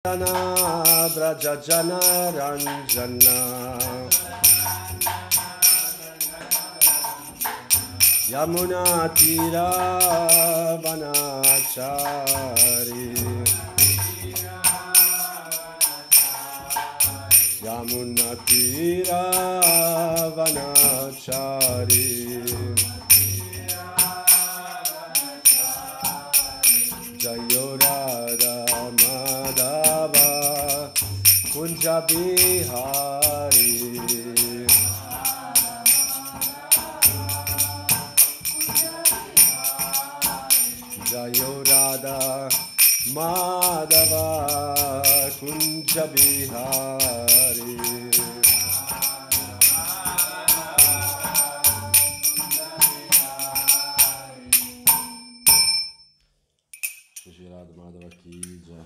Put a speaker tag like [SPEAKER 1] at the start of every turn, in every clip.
[SPEAKER 1] Brajajana Ranjana Yamuna Tira Vanachari Yamuna Tira Vanachari Jaya Radha Madhava Kunja Bihari Jaya Radha Madhava Kunja Bihari Shri Radha Madhava ki jai.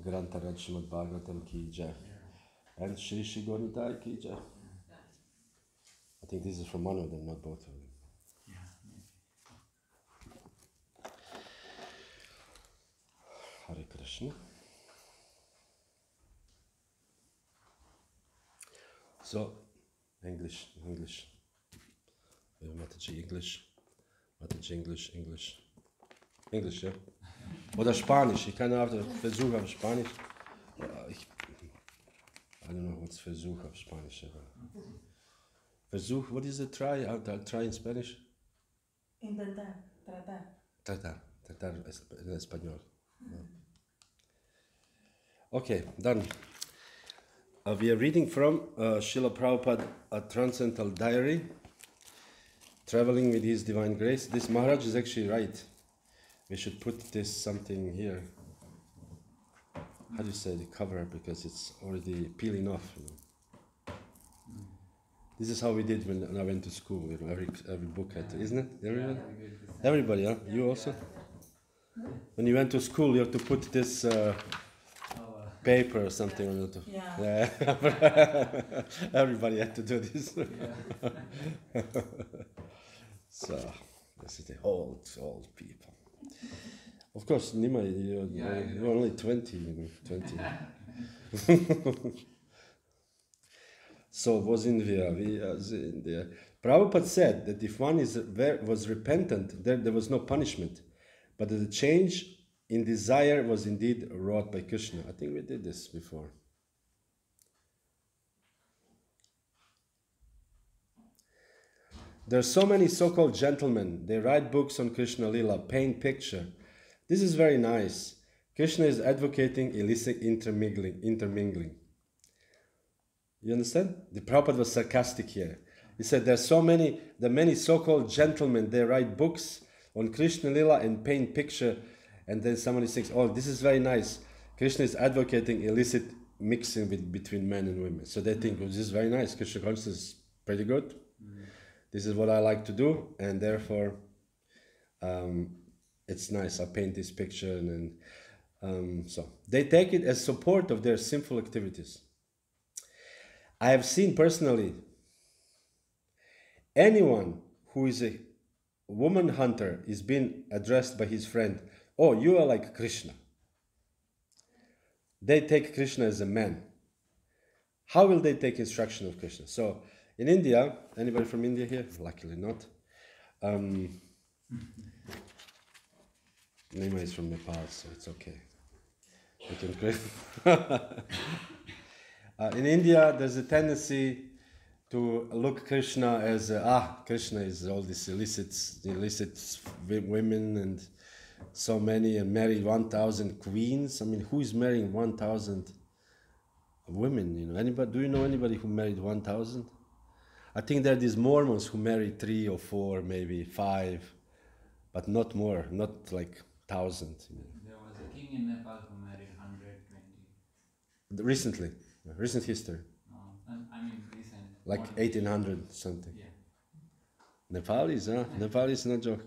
[SPEAKER 1] Grantaraj Srimad Bhagavatam ki jai. And Shri Shri Gauradesh ki jai. I think this is from one of them, not both of them. Hare Krishna. So, English. Mataji English, ja? Oder Spanisch. Ich kann auch Versuch auf Spanisch. I don't know what's Versuch auf Spanisch. Versuch, what is it? Try? I'll try in Spanish.
[SPEAKER 2] Intentar, tratar.
[SPEAKER 1] Tratar en español. Okay, done. We are reading from Srila Prabhupada, A Transcendental Diary, Traveling with His Divine Grace. This Maharaj is actually right. We should put this something here. How do you say the cover? Because it's already peeling off. You know. This is how we did when I went to school. You know, every book had to, isn't it? Everybody? Everybody, huh? You also? When you went to school, you have to put this paper or something on it. Yeah. Everybody had to do this. So, this is the old people. Of course, Nima, you're only 20. So, wo sind wir? Wir sind der. Prabhupada said that if one was repentant, there was no punishment, but that the change in desire was indeed wrought by Krishna. I think we did this before. There are so many so-called gentlemen. They write books on Krishna Lila, paint picture. This is very nice. Krishna is advocating illicit intermingling. You understand? The Prabhupada was sarcastic here. He said there are many so-called gentlemen. They write books on Krishna Lila and paint picture. And then somebody thinks, oh, this is very nice. Krishna is advocating illicit mixing between men and women. So they think, oh, this is very nice. Krishna consciousness is pretty good. This is what I like to do. And therefore, it's nice. I paint this picture. So they take it as support of their sinful activities. I have seen personally anyone who is a woman hunter is being addressed by his friend, oh, you are like Krishna. They take Krishna as a man. How will they take instruction of Krishna? So in India, anybody from India here? Luckily not. Nima is from Nepal, so it's okay. We can in India, there's a tendency to look Krishna as Krishna is all these illicit women and so many, and married 1,000 queens. I mean, who is marrying 1,000 women? You know, anybody? Do you know anybody who married 1,000? I think there are these Mormons who marry 3 or 4, maybe 5, but not more, not like 1,000. You know.
[SPEAKER 3] There was a king in Nepal who married 120.
[SPEAKER 1] Recently, recent history.
[SPEAKER 3] I mean recent.
[SPEAKER 1] Like 1800 something.
[SPEAKER 3] Yeah.
[SPEAKER 1] Nepalis, huh? Nepalis, no joke.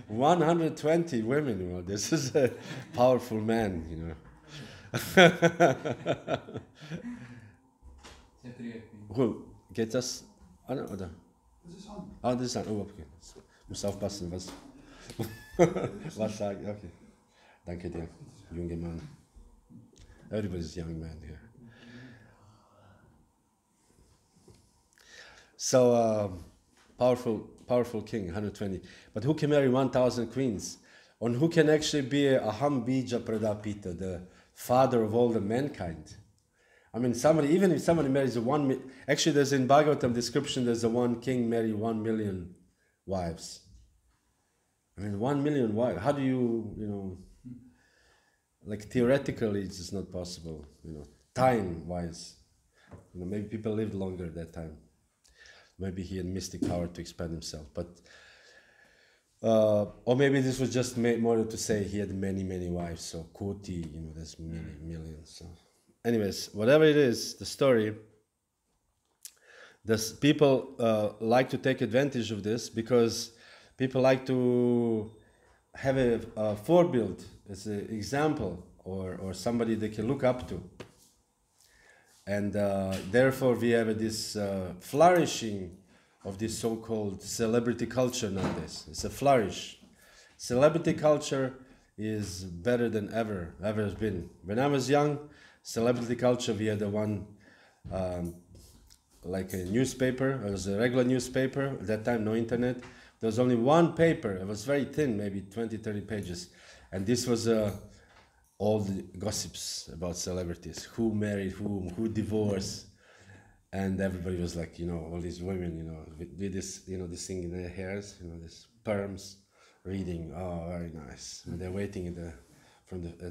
[SPEAKER 1] 120 women, you know. This is a powerful man, you know. Who? Geht das an, oder?
[SPEAKER 4] Das ist an.
[SPEAKER 1] Ah, das ist an. Oh, okay. Muss aufpassen, was sagen. Okay. Danke dir, junge Mann. Everybody's young man here. So, powerful king, 120. But who can marry 1,000 queens? And who can actually be Aham Bija Pradapita, the father of all the mankind? I mean, even if somebody marries actually there's in Bhagavatam description, there's a one king marry 1 million wives. I mean, 1 million wives. How do you like theoretically it's just not possible, time-wise. Maybe people lived longer at that time. Maybe he had mystic power to expand himself, but or maybe this was just more to say he had many wives. So Koti, there's many millions. So, anyways, whatever it is, the story. People like to take advantage of this because people like to have a forebuild as an example or somebody they can look up to. And therefore we have this flourishing of this so-called celebrity culture nowadays. It's a flourish. Celebrity culture is better than ever has been. When I was young, celebrity culture, we had the one like a newspaper. It was a regular newspaper. At that time, no internet. There was only one paper. It was very thin, maybe 20, 30 pages. And this was all the gossips about celebrities. Who married whom, who divorced. And everybody was like, all these women, with this, this thing in their hairs, this perms, reading, oh, very nice. And they're waiting at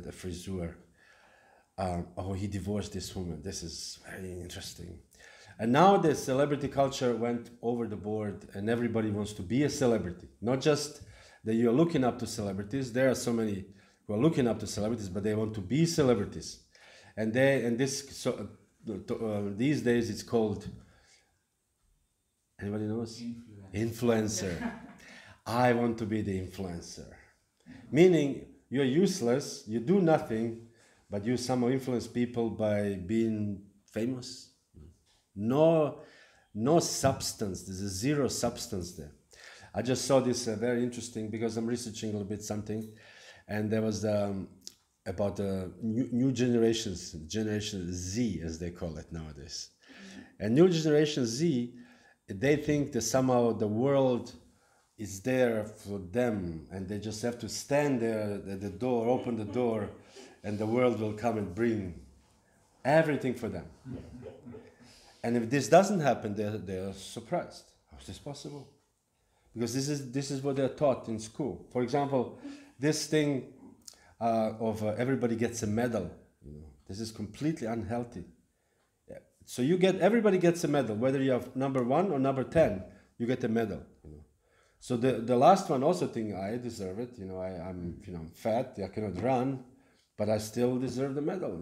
[SPEAKER 1] the friseur. Oh, he divorced this woman. This is very interesting. And now the celebrity culture went over the board and everybody wants to be a celebrity. Not just that you're looking up to celebrities. There are so many who are looking up to celebrities, but they want to be celebrities. And these days it's called, anybody knows? Influencer. I want to be the influencer. Meaning you're useless, you do nothing, but you somehow influence people by being famous. No substance. There's a zero substance there. I just saw this very interesting because I'm researching a little bit something, and there was about the new generations, Generation Z as they call it nowadays. And new Generation Z, they think that somehow the world is there for them, and they just have to stand there at the door, open the door, and the world will come and bring everything for them. And if this doesn't happen, they're surprised. How is this possible? Because this is what they're taught in school. For example, this thing of everybody gets a medal. This is completely unhealthy. Yeah. So everybody gets a medal, whether you have number 1 or number 10, you get a medal. So the last one also think I deserve it. I'm fat, I cannot run, but I still deserve the medal.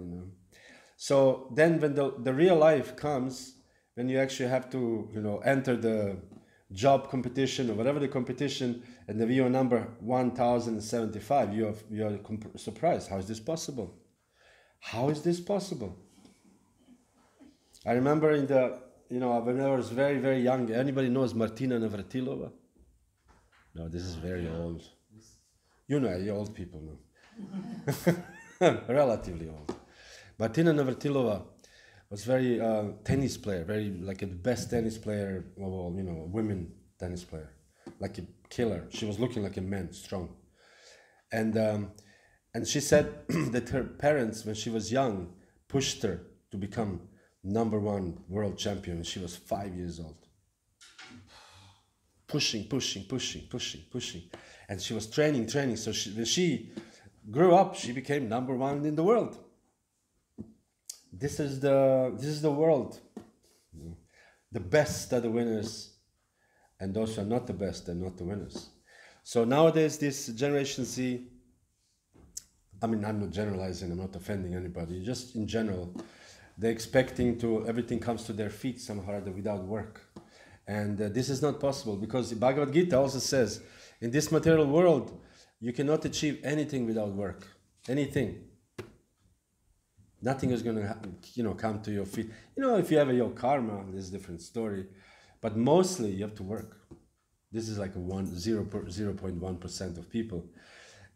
[SPEAKER 1] So then when the real life comes, when you actually have to, enter the job competition or whatever the competition, and if you are number 1075, you are surprised. How is this possible? How is this possible? I remember when I was very, very young, anybody knows Martina Navratilova? No, this is very old. You old people know. Relatively old. Martina Navratilova was very tennis player, very like the best tennis player of all, women tennis player, like a killer. She was looking like a man, strong. And she said that her parents, when she was young, pushed her to become number 1 world champion when she was 5 years old. Pushing. And she was training. So when she grew up, she became number 1 in the world. This is the world. The best are the winners, and those who are not the best are not the winners. So nowadays, this Generation Z, I mean, I'm not generalizing, I'm not offending anybody, just in general, they're expecting everything comes to their feet somehow or other without work. And this is not possible, because the Bhagavad Gita also says, in this material world, you cannot achieve anything without work. Anything. Nothing is going to come to your feet. If you have your karma, this is a different story. But mostly you have to work. This is like 0.1% of people.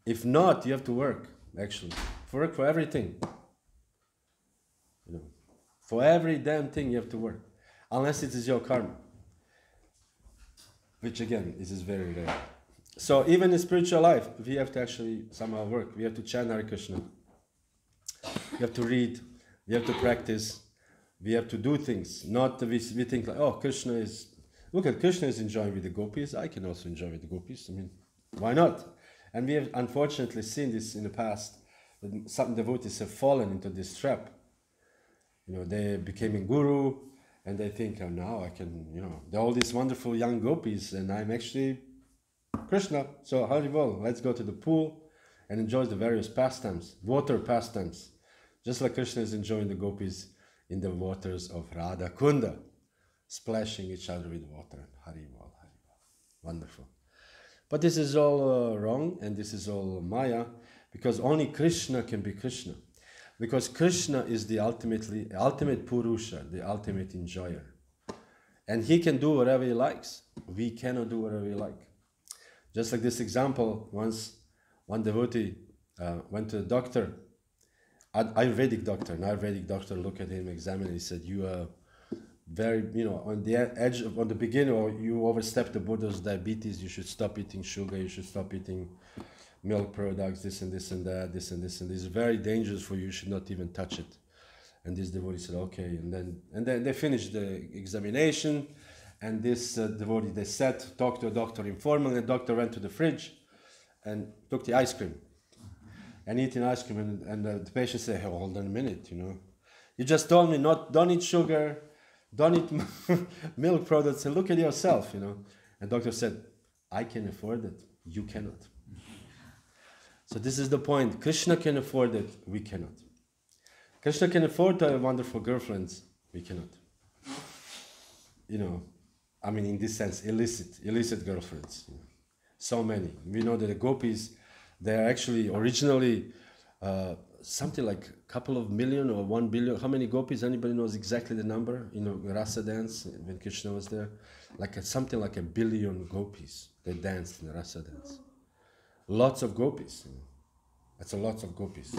[SPEAKER 1] If not, you have to work. actually. Work for everything. You know, for every damn thing you have to work, unless it is your karma, which again is very rare. So even in spiritual life, we have to actually somehow work. We have to chant Hare Krishna. We have to read. We have to practice. We have to do things. Not we think like, oh, Krishna is. Look at Krishna is enjoying with the gopis. I can also enjoy with the gopis. I mean, why not? And we have unfortunately seen this in the past. That some devotees have fallen into this trap. You know, they became a guru, and they think, oh, now I can, you know, they're all these wonderful young gopis, and I'm actually Krishna. So Haribol, let's go to the pool and enjoy the various pastimes, water pastimes. Just like Krishna is enjoying the gopis in the waters of Radha Kunda, splashing each other with water. Haribol, Haribol. Wonderful. But this is all wrong, and this is all Maya, because only Krishna can be Krishna. Because Krishna is the ultimate Purusha, the ultimate enjoyer. And he can do whatever he likes. We cannot do whatever we like. Just like this example, once one devotee went to the doctor, an Ayurvedic doctor looked at him, examined him, he said, you are very, you know, on the edge, on the beginning, or you overstep the border's diabetes, you should stop eating sugar, you should stop eating milk products, this and this and that, this and this and this is very dangerous for you, you should not even touch it. And this devotee said, okay, and then they finished the examination, and this devotee, they talked to a doctor informally, the doctor went to the fridge and took the ice cream, and eating ice cream, and the patient said, hey, hold on a minute, you know, you just told me don't eat sugar, don't eat milk products, and look at yourself, you know. And the doctor said, I can afford it, you cannot. So this is the point. Krishna can afford it, we cannot. Krishna can afford to have wonderful girlfriends, we cannot. You know, I mean, in this sense, illicit girlfriends. You know. So many. We know that the gopis, they are actually originally something like a couple of million or 1 billion. How many gopis? Anybody knows exactly the number? You know, Rasa dance, when Krishna was there. Something like 1 billion gopis. They danced in the Rasa dance. Lots of gopis. You know. That's a lot of gopis.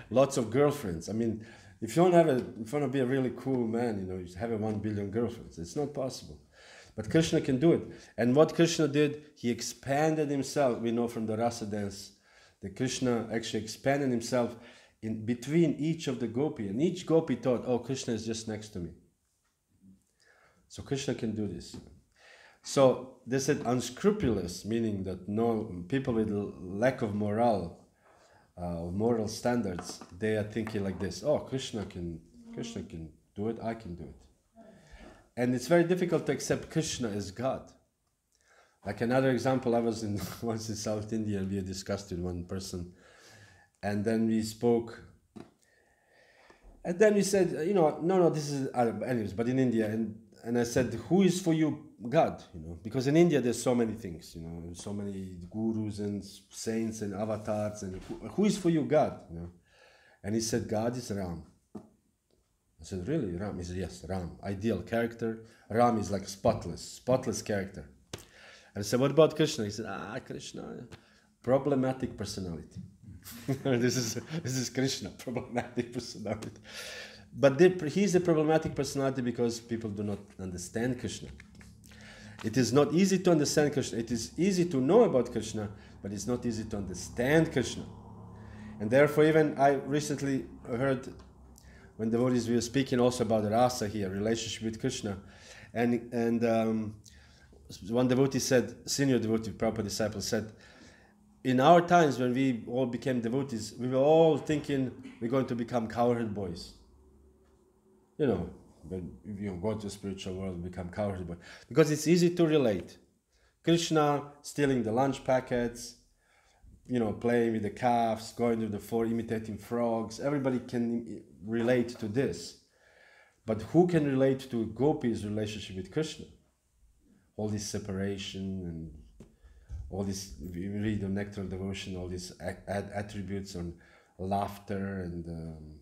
[SPEAKER 1] Lots of girlfriends. I mean, if you want to be a really cool man, you know, you have 1 billion girlfriends. It's not possible. But Krishna can do it. And what Krishna did, he expanded himself. We know from the Rasa dance that Krishna actually expanded himself in between each of the gopi. And each gopi thought, oh, Krishna is just next to me. So Krishna can do this. So they said unscrupulous, meaning that no people with lack of moral standards, they are thinking like this: oh, Krishna can do it, I can do it. And it's very difficult to accept Krishna as God. Like another example, I was once in South India, and we discussed with one person, and then we spoke, and then we said, you know, no, this is anyways, but in India, and I said, who is for you God? You know, because in India there's so many things, you know, so many gurus and saints and avatars, and who is for you God? You know, and he said, God is Ram. I said, really, Ram? He said, yes, Ram, ideal character. Ram is like spotless character. And I said, what about Krishna? He said, Krishna, problematic personality. This is Krishna, problematic personality. But he's a problematic personality because people do not understand Krishna. It is not easy to understand Krishna. It is easy to know about Krishna, but it's not easy to understand Krishna. And therefore, even I recently heard when devotees were speaking also about the rasa here, relationship with Krishna, and one devotee said, senior devotee, Prabhupada disciple said, in our times when we all became devotees, we were all thinking we're going to become cowherd boys. You know, when you go to the spiritual world, become cowherd boy. Because it's easy to relate. Krishna stealing the lunch packets, you know, playing with the calves, going to the forest, imitating frogs. Everybody can relate to this. But who can relate to Gopi's relationship with Krishna? All this separation and all this, we read the Nectar of Devotion, all these attributes on laughter and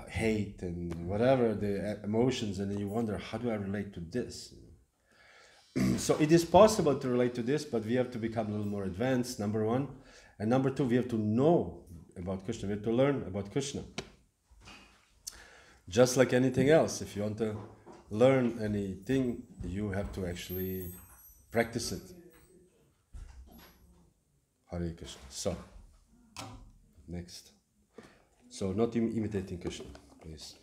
[SPEAKER 1] hate and whatever the emotions, and then you wonder, how do I relate to this? So it is possible to relate to this, but we have to become a little more advanced, number one. And number two, we have to know about Krishna. We have to learn about Krishna. Just like anything else, if you want to learn anything, you have to actually practice it. Hare Krishna. So, next. So, not imitating Krishna, please.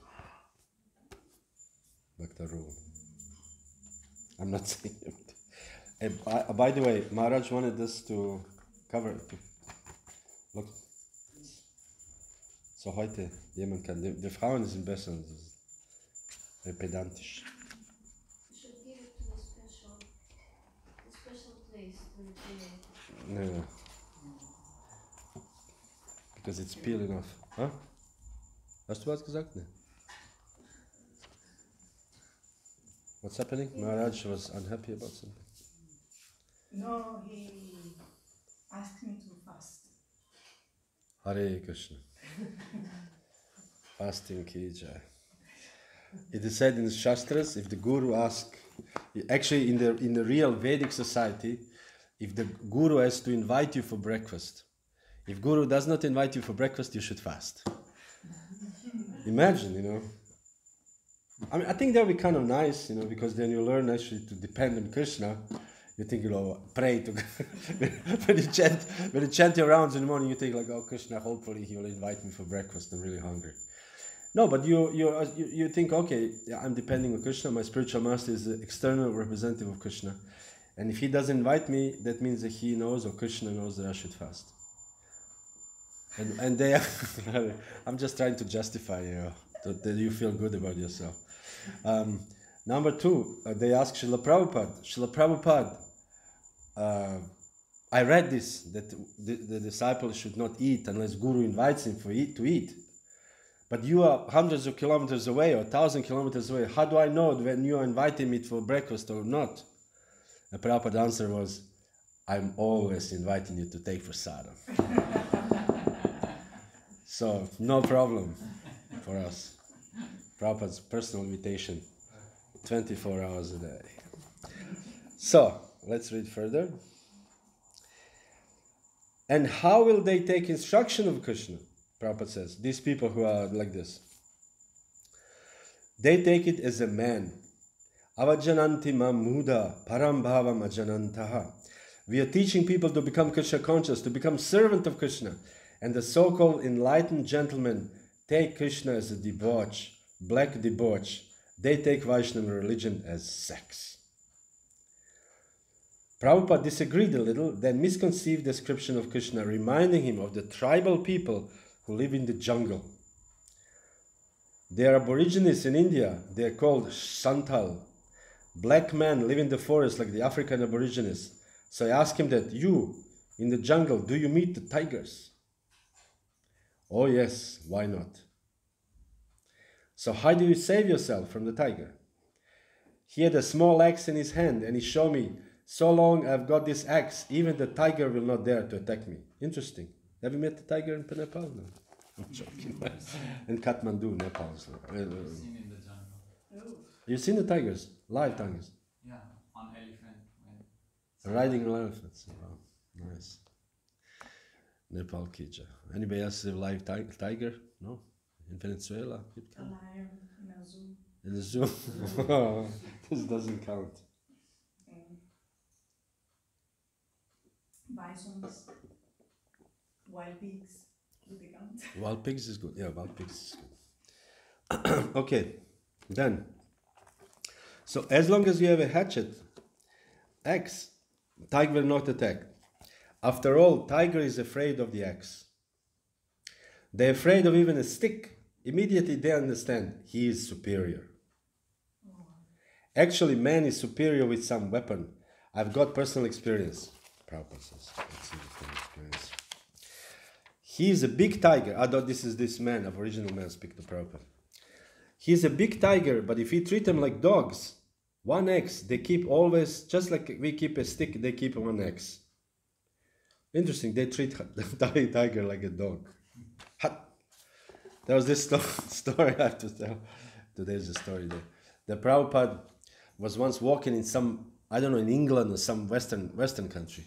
[SPEAKER 1] Bhakta rule. I'm not saying it. By the way, Maharaj wanted us to cover. Look. So heute, jemand kann. Die Frauen sind besser. Das ist pedantisch.
[SPEAKER 4] You should give it to a special place to retain.
[SPEAKER 1] No. Because it's peeling off. Huh? Hast du was gesagt? Ne. What's happening? Maharaj was unhappy about something.
[SPEAKER 2] No, he asked me to fast.
[SPEAKER 1] Hare Krishna. Fasting ki Jaya. It is said in the Shastras, if the Guru asks, actually in the real Vedic society, if the Guru has to invite you for breakfast, if Guru does not invite you for breakfast, you should fast. Imagine, you know. I mean, I think that would be kind of nice, you know, because then you learn actually to depend on Krishna. You think, you know, pray to when you chant your rounds in the morning, you think like, oh, Krishna, hopefully he will invite me for breakfast. I'm really hungry. No, but you think, okay, I'm depending on Krishna. My spiritual master is the external representative of Krishna, and if he doesn't invite me, that means that he knows, or Krishna knows, that I should fast. And they, I'm just trying to justify, you know, that you feel good about yourself. Number two, they ask Srila Prabhupada, I read this, that the disciple should not eat unless Guru invites him to eat. But you are hundreds of kilometers away or 1,000 kilometers away. How do I know when you are inviting me for breakfast or not? The Prabhupada's answer was, I'm always inviting you to take prasadam. So, no problem for us. Prabhupada's personal invitation, 24 hours a day. So, let's read further. And how will they take instruction of Krishna? Prabhupada says, these people who are like this, they take it as a man. Avajananti mamuda param bhavam ajanantaha. We are teaching people to become Krishna conscious, to become servant of Krishna. And the so-called enlightened gentlemen take Krishna as a debauch, black debauch. They take Vaishnava religion as sex. Prabhupada disagreed a little, then misconceived description of Krishna, reminding him of the tribal people who live in the jungle. They are aborigines in India. They are called Santal. Black men live in the forest like the African aborigines. So I asked him that, you, in the jungle, do you meet the tigers? Oh yes, why not? So how do you save yourself from the tiger? He had a small axe in his hand and he showed me, so long I've got this axe, even the tiger will not dare to attack me. Interesting. Have you met the tiger in Nepal? No. I'm joking. In Kathmandu, Nepal.
[SPEAKER 3] Seen in the jungle.
[SPEAKER 1] You've seen the tigers? Live tigers?
[SPEAKER 3] Yeah, on elephant.
[SPEAKER 1] Riding elephants. Wow, nice. Nepal Kija. Anybody else have a live tiger? No? In Venezuela?
[SPEAKER 2] A lion in a zoo.
[SPEAKER 1] In the zoo? This doesn't count.
[SPEAKER 2] Bisons. Wild pigs. Do they count?
[SPEAKER 1] Wild pigs is good. Yeah, wild pigs is good. Okay, then. So as long as you have a hatchet, axe, tiger will not attack. After all, tiger is afraid of the axe. They're afraid of even a stick. Immediately they understand he is superior. Actually, man is superior with some weapon. I've got personal experience. Prabhupada says, let's see the experience. He is a big tiger. I thought this man, aboriginal man, speak to Prabhupada. He's a big tiger, but if you treat them like dogs, one axe, they keep always, just like we keep a stick, they keep one axe. Interesting, they treat the tiger like a dog. There was this story I have to tell. Today's the story there. The Prabhupada was once walking in some I don't know, in England or some Western country.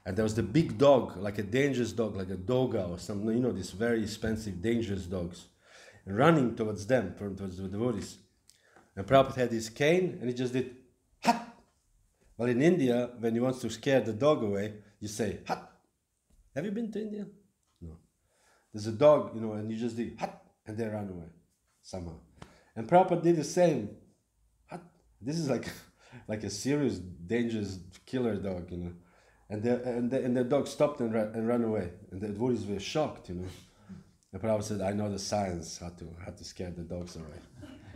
[SPEAKER 1] And there was the big dog, like a dangerous dog, like a doga or something, you know, these very expensive, dangerous dogs, running towards them, towards the devotees. And Prabhupada had his cane, and he just did, hat. Well, in India, when you want to scare the dog away, you say, hat. Have you been to India? No. There's a dog, you know, and you just did, hat, and they run away, somehow. And Prabhupada did the same, hat. This is like a serious, dangerous killer dog, you know. And the dog stopped and ran away. And the devotees were shocked, you know. And Prabhupada said, I know the science, how to scare the dogs away.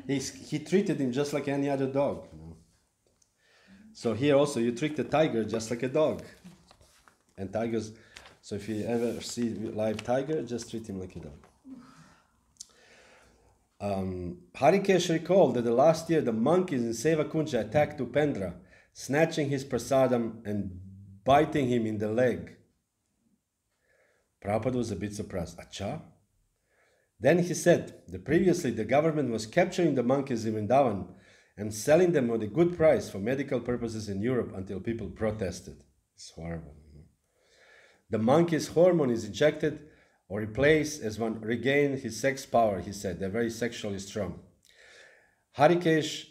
[SPEAKER 1] He treated him just like any other dog, you know. So here also, you treat the tiger just like a dog. And tigers, so if you ever see a live tiger, just treat him like a dog. Harikesh recalled that the last year the monkeys in Seva Kunja attacked Upendra, snatching his prasadam and biting him in the leg. Prabhupada was a bit surprised. Acha? Then he said that previously the government was capturing the monkeys in Vrindavan and selling them at a good price for medical purposes in Europe until people protested. It's horrible. The monkey's hormone is injected or replaced as one regains his sex power, he said. They're very sexually strong. Harikesh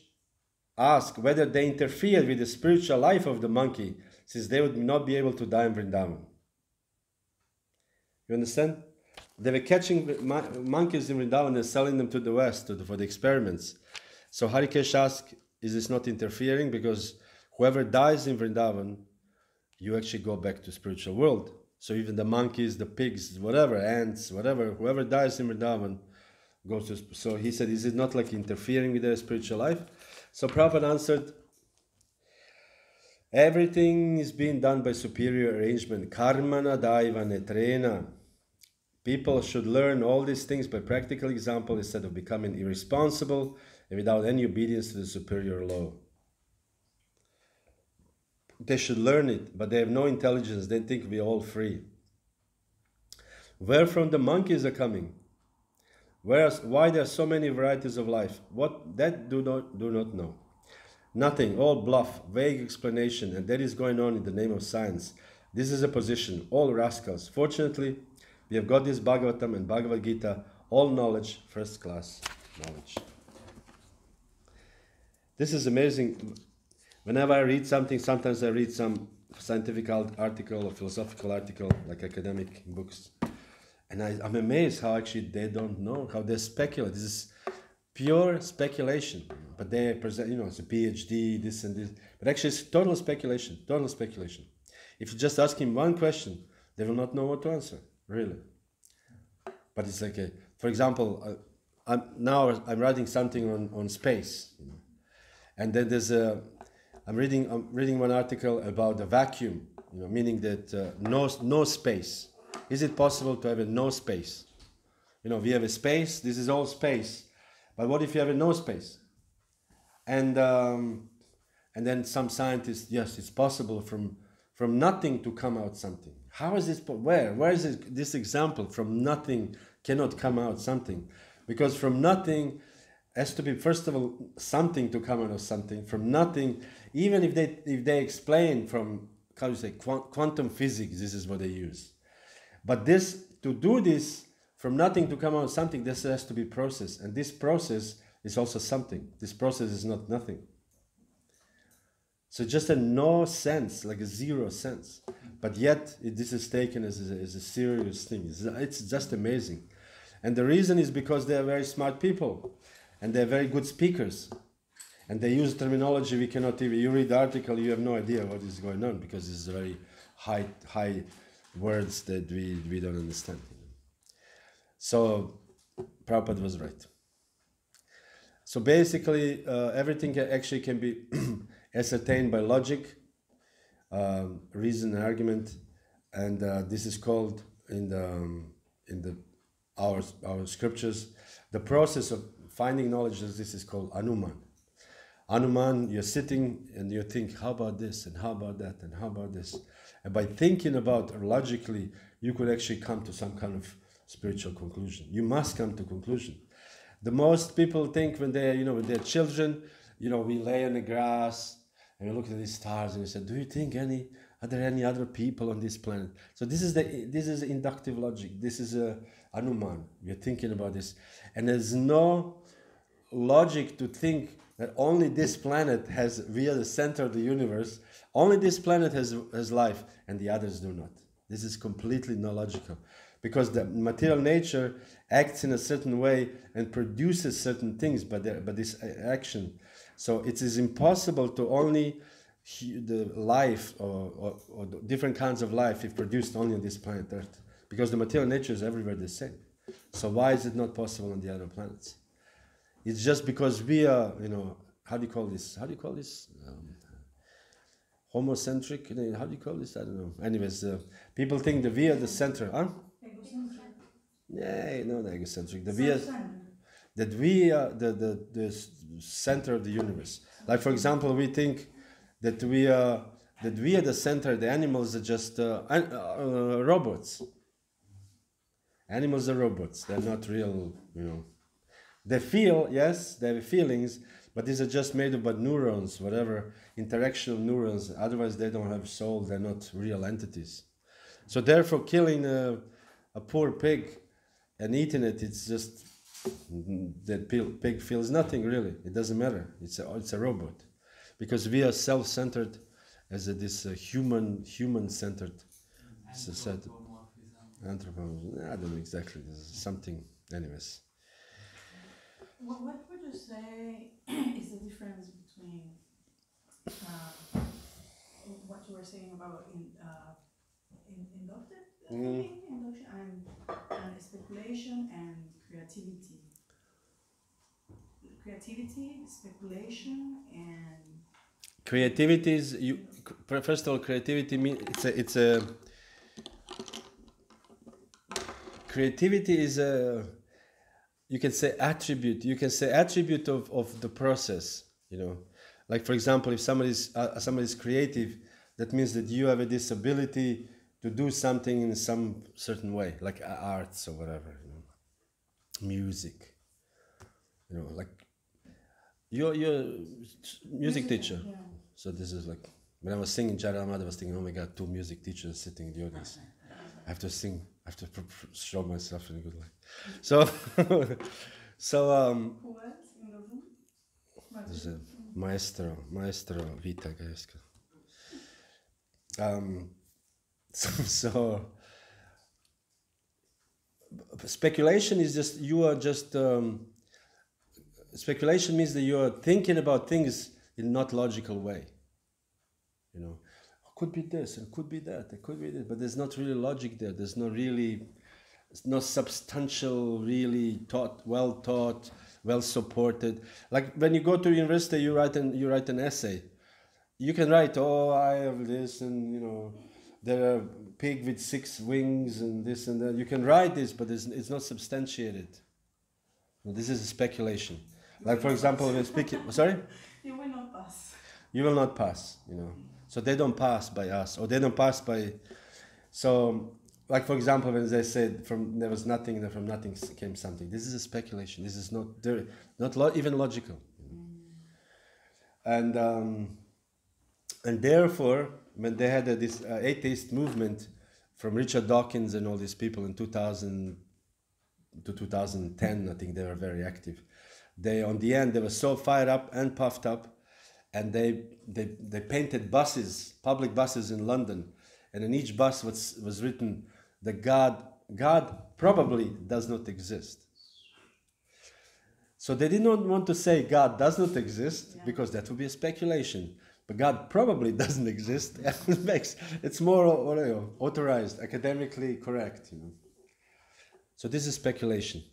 [SPEAKER 1] asked whether they interfered with the spiritual life of the monkey, since they would not be able to die in Vrindavan. You understand? They were catching monkeys in Vrindavan and selling them to the West for the experiments. So Harikesh asked, is this not interfering? Because whoever dies in Vrindavan, you actually go back to spiritual world. So even the monkeys, the pigs, whatever, ants, whatever, whoever dies in Vrindavan goes to... So he said, is it not like interfering with their spiritual life? So Prabhupada answered, everything is being done by superior arrangement. Karmana daiva netrena. People should learn all these things by practical example instead of becoming irresponsible and without any obedience to the superior law. They should learn it, but they have no intelligence. They think we're all free. Where from the monkeys are coming? Why there are so many varieties of life? What that do not know. Nothing, all bluff, vague explanation, and that is going on in the name of science. This is a position, all rascals. Fortunately, we have got this Bhagavatam and Bhagavad Gita, all knowledge, first class knowledge. This is amazing. Whenever I read something, sometimes I read some scientific article or philosophical article, like academic books, and I'm amazed how actually they don't know, how they speculate. This is pure speculation, but they present, you know, it's a PhD, this and this, but actually it's total speculation, total speculation. If you just ask him one question, they will not know what to answer, really. But it's like, for example, I'm writing something on space, you know, and then there's I'm reading one article about the vacuum, you know, meaning that no space. Is it possible to have a no space? You know, we have a space. This is all space, but what if you have a no space? And then some scientists, yes, it's possible from nothing to come out something. How is this? Where is this example? From nothing cannot come out something, because from nothing has to be, first of all, something to come out of something. From nothing, even if they explain from, how do you say, quantum physics, this is what they use. But to do this from nothing to come out of something, this has to be processed, and this process is also something. This process is not nothing. So just a no sense, like a zero sense, but yet this is taken as a serious thing. It's just amazing, and the reason is because they are very smart people. And they're very good speakers. And they use terminology we cannot even... You read the article, you have no idea what is going on, because it's very high words that we don't understand. So Prabhupada was right. So basically, everything actually can be ascertained by logic, reason, and argument. And this is called, in our scriptures, the process of finding knowledge, this is called Anuman. Anuman, you're sitting and you think, how about this, and how about that, and how about this? And by thinking about, or logically, you could actually come to some kind of spiritual conclusion. You must come to conclusion. The most people think when they're children, we lay on the grass And we looked at these stars and we said, do you think are there any other people on this planet? So this is inductive logic. This is a Anuman. We're thinking about this. And there's no logic to think that only this planet has, we are the center of the universe, only this planet has life and the others do not. This is completely not logical. Because the material nature acts in a certain way and produces certain things by this action. So it is impossible to only the life or different kinds of life if produced only on this planet Earth. Because the material nature is everywhere the same. So why is it not possible on the other planets? It's just because we are, how do you call this? Homocentric? How do you call this? I don't know. Anyways, people think that we are the center. Huh?
[SPEAKER 2] Egocentric.
[SPEAKER 1] Yeah, not egocentric. That we are the center of the universe. Like for example, we think that we are the center. The animals are just robots. Animals are robots. They're not real. They feel, yes, they have feelings, but these are just made up by neurons, whatever interactional neurons. Otherwise, they don't have soul. They're not real entities. So therefore, killing a poor pig and eating it, it's just that pig feels nothing really. It doesn't matter. It's a robot, because we are self-centered as this human-centered society. Anthropomorphism. I don't know exactly. This is something. Anyways.
[SPEAKER 2] What would you say is the difference between what you were saying about inductive induction and speculation and creativity? Creativity, speculation, and
[SPEAKER 1] creativity is first of all, creativity means creativity is a, you can say attribute of the process, like for example, if somebody's creative, that means that you have this ability to do something in some certain way, like arts or whatever, music, like you're music teacher.
[SPEAKER 2] Yeah.
[SPEAKER 1] So this is like, when I was singing Jaya, I was thinking, oh my God, 2 music teachers sitting in the audience. I have to sing, I have to show myself in a good light. So,
[SPEAKER 2] Who else in the room?
[SPEAKER 1] there's a maestro Vita Gaesca. So speculation is just, speculation means that you are thinking about things in not logical way. It could be this, it could be that, it could be this, but there's not really logic there. There's no substantial, really taught, well supported. Like when you go to university, you write an essay. You can write, I have this, and there are pig with 6 wings and this and that. You can write this, but it's not substantiated. This is a speculation. Like for example, when speaking, sorry?
[SPEAKER 2] You will not pass.
[SPEAKER 1] You will not pass, So they don't pass by us, or they don't pass by. So, like for example, when they said there was nothing, and from nothing came something. This is a speculation. This is not even logical. And therefore, when they had this atheist movement from Richard Dawkins and all these people in 2000 to 2010, I think they were very active. On the end, they were so fired up and puffed up. And they painted buses, public buses in London, and in each bus was written that God probably does not exist. So they did not want to say God does not exist, because that would be a speculation. But God probably doesn't exist. It's more authorized, academically correct. So this is speculation,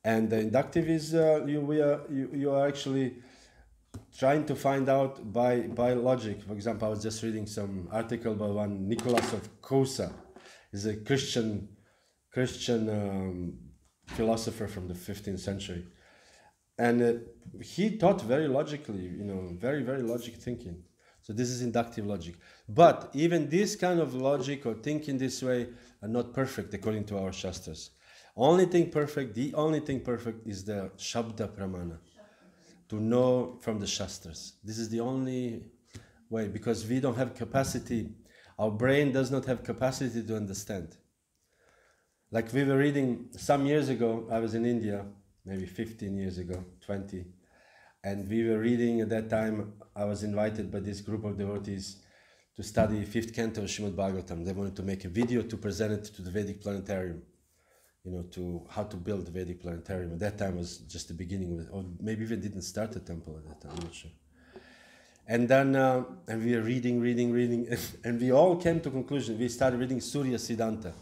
[SPEAKER 1] and the inductive is you are actually trying to find out by logic. For example, I was just reading some article by one Nicholas of Cusa. He's a Christian philosopher from the 15th century, and he taught very logically, very, very logic thinking. So this is inductive logic. But even this kind of logic or thinking this way are not perfect according to our Shastras. The only thing perfect is the Shabda Pramana. To know from the Shastras. This is the only way, because we don't have capacity. Our brain does not have capacity to understand. Like we were reading some years ago, I was in India, maybe 15 years ago, 20, and we were reading at that time. I was invited by this group of devotees to study 5th canto of Srimad Bhagavatam. They wanted to make a video to present it to the Vedic planetarium, to how to build the Vedic planetarium. At that time was just the beginning of it, or maybe even didn't start the temple at that time, I'm not sure. And then, and we were reading, and we all came to conclusion. We started reading Surya Siddhanta.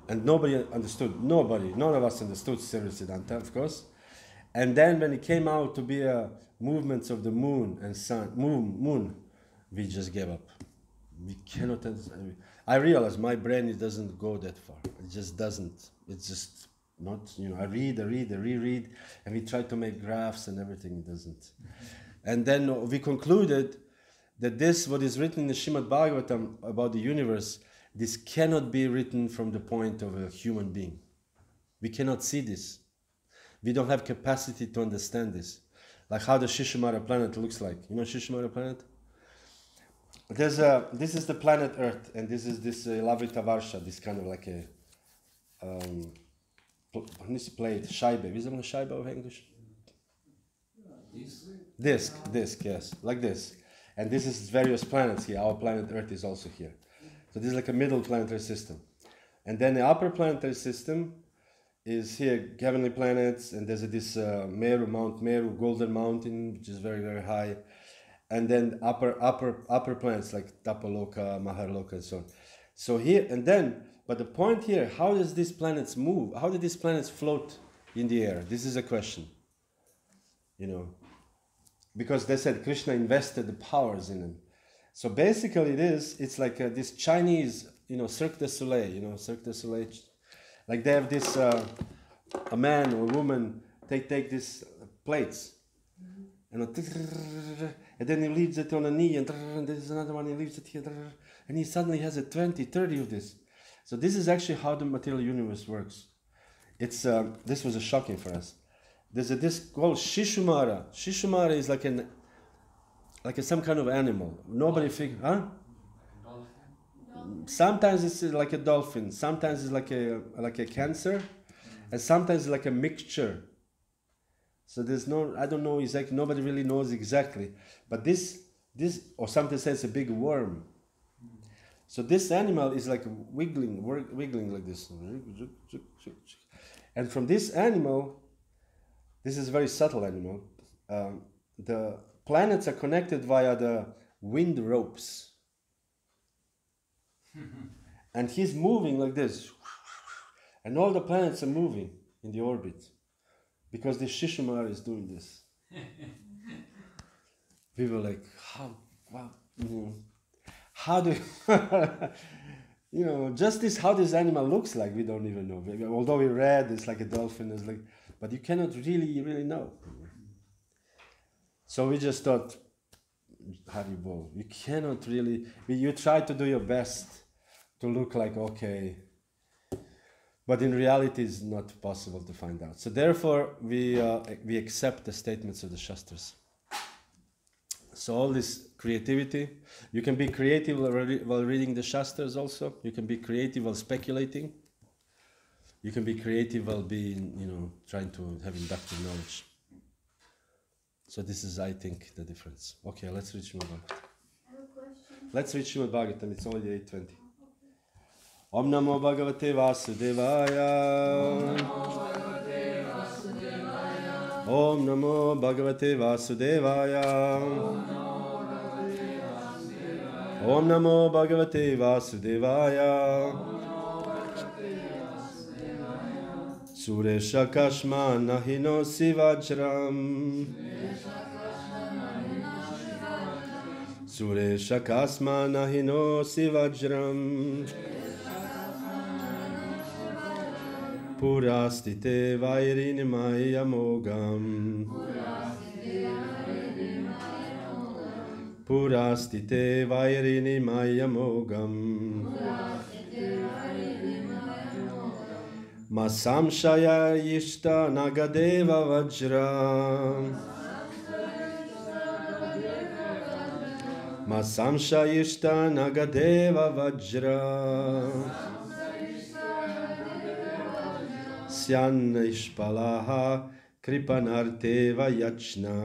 [SPEAKER 1] And nobody understood, none of us understood Surya Siddhanta, of course. And then when it came out to be movements of the moon and sun, moon, we just gave up. We cannot understand. I realized my brain, it doesn't go that far. It just doesn't. It's just not, I read, I reread, and we try to make graphs and everything, it doesn't. And then we concluded that this, what is written in the Srimad Bhagavatam about the universe, this cannot be written from the point of a human being. We cannot see this. We don't have capacity to understand this. Like how the Shishimara planet looks like. You know Shishimara planet? This is the planet Earth, and this is this Lavita Varsha, this kind of like a plate, Scheibe. Wie sagt man Scheibe auf English? Disc, yes, like this. And this is various planets here. Our planet Earth is also here. So this is like a middle planetary system. And then the upper planetary system is here, heavenly planets, and there's this Mount Meru, Golden Mountain, which is very, very high. And then upper planets like Tapaloka, Maharloka, and so on. So here, and then, but the point here, how does these planets move? How do these planets float in the air? This is a question. Because they said Krishna invested the powers in them. So basically it's like this Chinese, Cirque du Soleil, Cirque du Soleil. Like they have this, a man or a woman, take these plates, and then he leaves it on a knee, and there's another one, he leaves it here, and he suddenly has 20, 30 of this. So this is actually how the material universe works. It's this was shocking for us. There's a disc called Shishumara. Shishumara is like some kind of animal. Nobody figure, huh? Sometimes it's like a dolphin. Sometimes it's like a cancer, and sometimes it's like a mixture. So there's I don't know exactly. Nobody really knows exactly. But this, or something says a big worm. So this animal is like wiggling like this. And from this animal, this is a very subtle animal. The planets are connected via the wind ropes. And he's moving like this. And all the planets are moving in the orbit. Because the Shishimara is doing this. We were like, how do just how this animal looks like, we don't even know. Although we read, it's like a dolphin, but you cannot really know. So we just thought, Haribol, you cannot really, you try to do your best to look like, okay, but in reality it's not possible to find out. So therefore we accept the statements of the Shastras. So all this creativity, you can be creative while reading the Shastras also. You can be creative while speculating. You can be creative while being, trying to have inductive knowledge. So this is, I think, the difference. Okay, let's read Srimad Bhagavatam.
[SPEAKER 4] I have a question.
[SPEAKER 1] Let's read Srimad Bhagavatam. It's already 8:20. Om Namo Bhagavate Vasudevaya. Om Namo Bhagavate Vasudevaya. Om Namo Bhagavate Vasudevaya. Suresha Kashma Nahino Sivajram. Suresha Kasma Nahino Sivajram. Purastite Vairinimaya Mogam. Purastite Vairinimaya Mogam. Masamshaya Yishta Nagadeva Vajra. Masamshayishta nagadeva vajra Syan ishpalaha kripanarteva yachna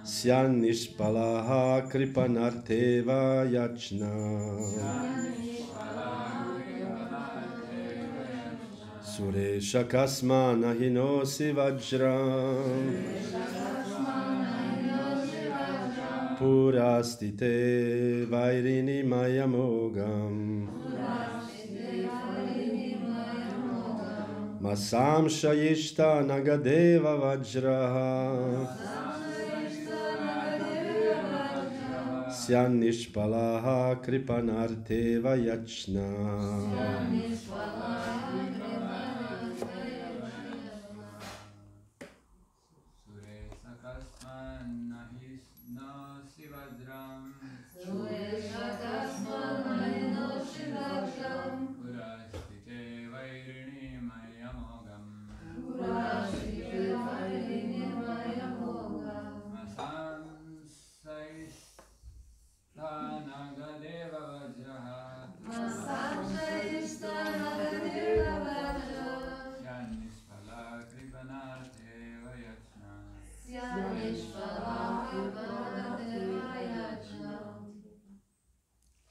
[SPEAKER 1] Syan ishpalaha kripanarteva yachna Suresha kasma nahinosi vajram Purastite vairini mayamogam Masam shayishta nagadeva vajraha Syan nishpalaha kripanarteva yachna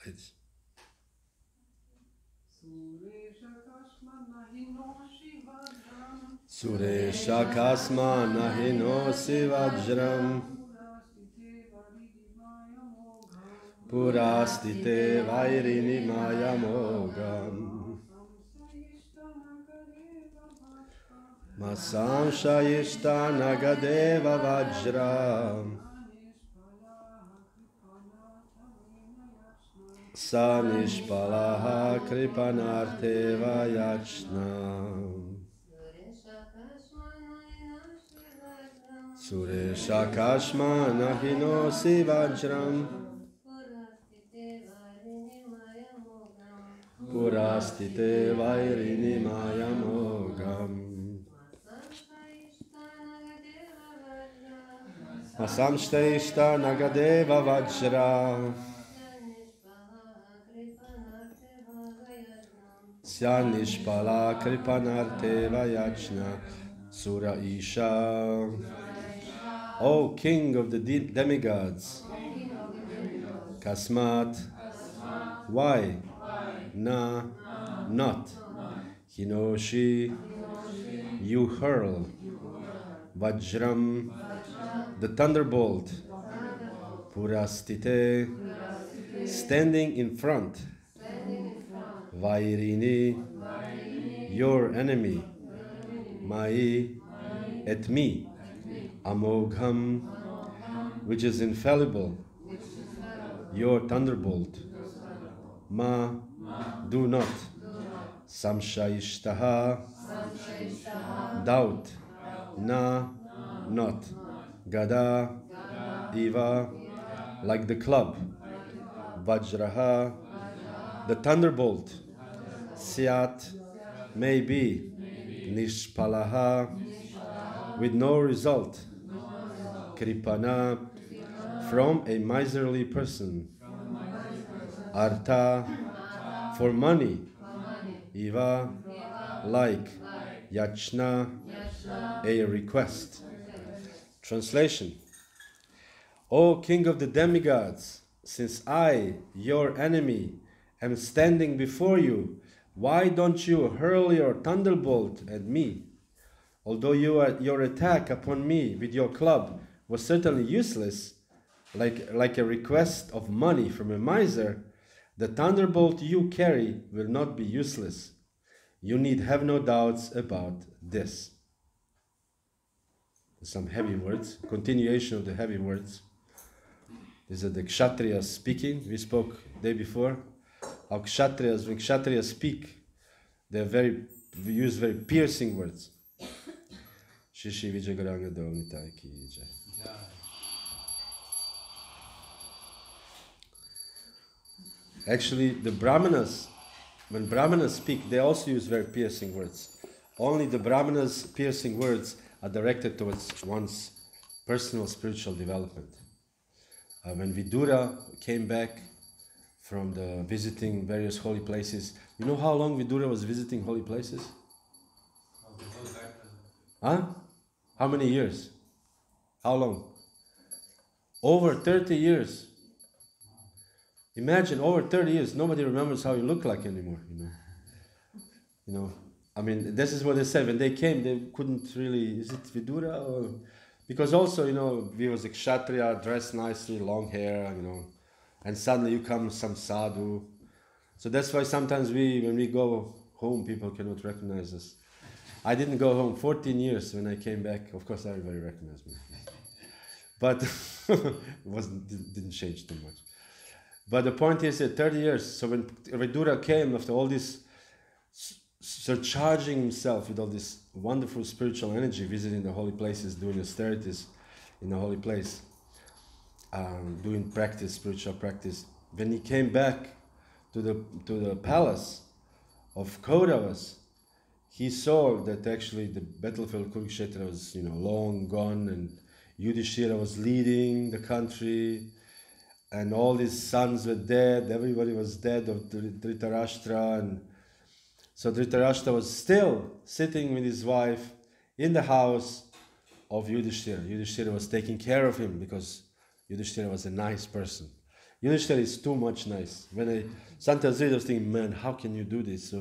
[SPEAKER 1] Ladies. Suresha kasma nahinosi vajram Purastite vairini mayamogam Masam shayishta nagadeva vajram Sanishpalaha kripanarteva yachna Suresha kashma nahinosi vajram Purastite vairini mayamogam Masamshteishta nagadeva vajra Syanishpala kripanarteva yachna Sura Isha. O King of the demigods, Kasmat, why, na, not, Hinoshi, you hurl, Vajram, the thunderbolt, Purastite, standing in front, Vairini, your enemy, Mai, at me, Amogham, which is infallible, your thunderbolt, Ma, do not, Samshayishtaha, doubt, Na, not, Gada, Iva, like the club, Vajraha, the thunderbolt, Syat, may be, Nishpalaha, with no result, Kripana, from a miserly person, Artha, for money, Iva, like, Yachna, a request. Translation. O King of the demigods, since I, your enemy, am standing before you, why don't you hurl your thunderbolt at me? Although your attack upon me with your club was certainly useless, like a request of money from a miser, the thunderbolt you carry will not be useless. You need have no doubts about this. Some heavy words, continuation of the heavy words. These are the Kshatriyas speaking. We spoke day before. How Kshatriyas, when Kshatriyas speak, we use very piercing words. Shishi Vijagaranga Donitai Ki Jai. Actually, the Brahmanas, when Brahmanas speak, they also use very piercing words. Only the Brahmanas' piercing words are directed towards one's personal spiritual development. When Vidura came back from the visiting various holy places, you know how long Vidura was visiting holy places? Huh? How many years? How long? Over 30 years. Imagine, over 30 years, nobody remembers how you look like anymore, You know, I mean, this is what they said. When they came, they couldn't really, is it Vidura? Or, because also, we was a kshatriya, dressed nicely, long hair, and suddenly you come some sadhu. So that's why sometimes when we go home, people cannot recognize us. I didn't go home 14 years. When I came back, of course, everybody recognized me. But it didn't change too much. But the point is that 30 years, so when Vidura came after all this, surcharging himself with all this wonderful spiritual energy, visiting the holy places, doing austerities in the holy place, doing practice, spiritual practice. When he came back to the palace of Kauravas, he saw that actually the battlefield Kurukshetra was long gone, and Yudhishthira was leading the country, and all his sons were dead. Everybody was dead of Dhritarashtra, and so Dhritarashtra was still sitting with his wife in the house of Yudhishthira. Yudhishthira was taking care of him because Yudhishthira was a nice person. Yudhishthira is too much nice. When I sometimes read, I was thinking, man, how can you do this?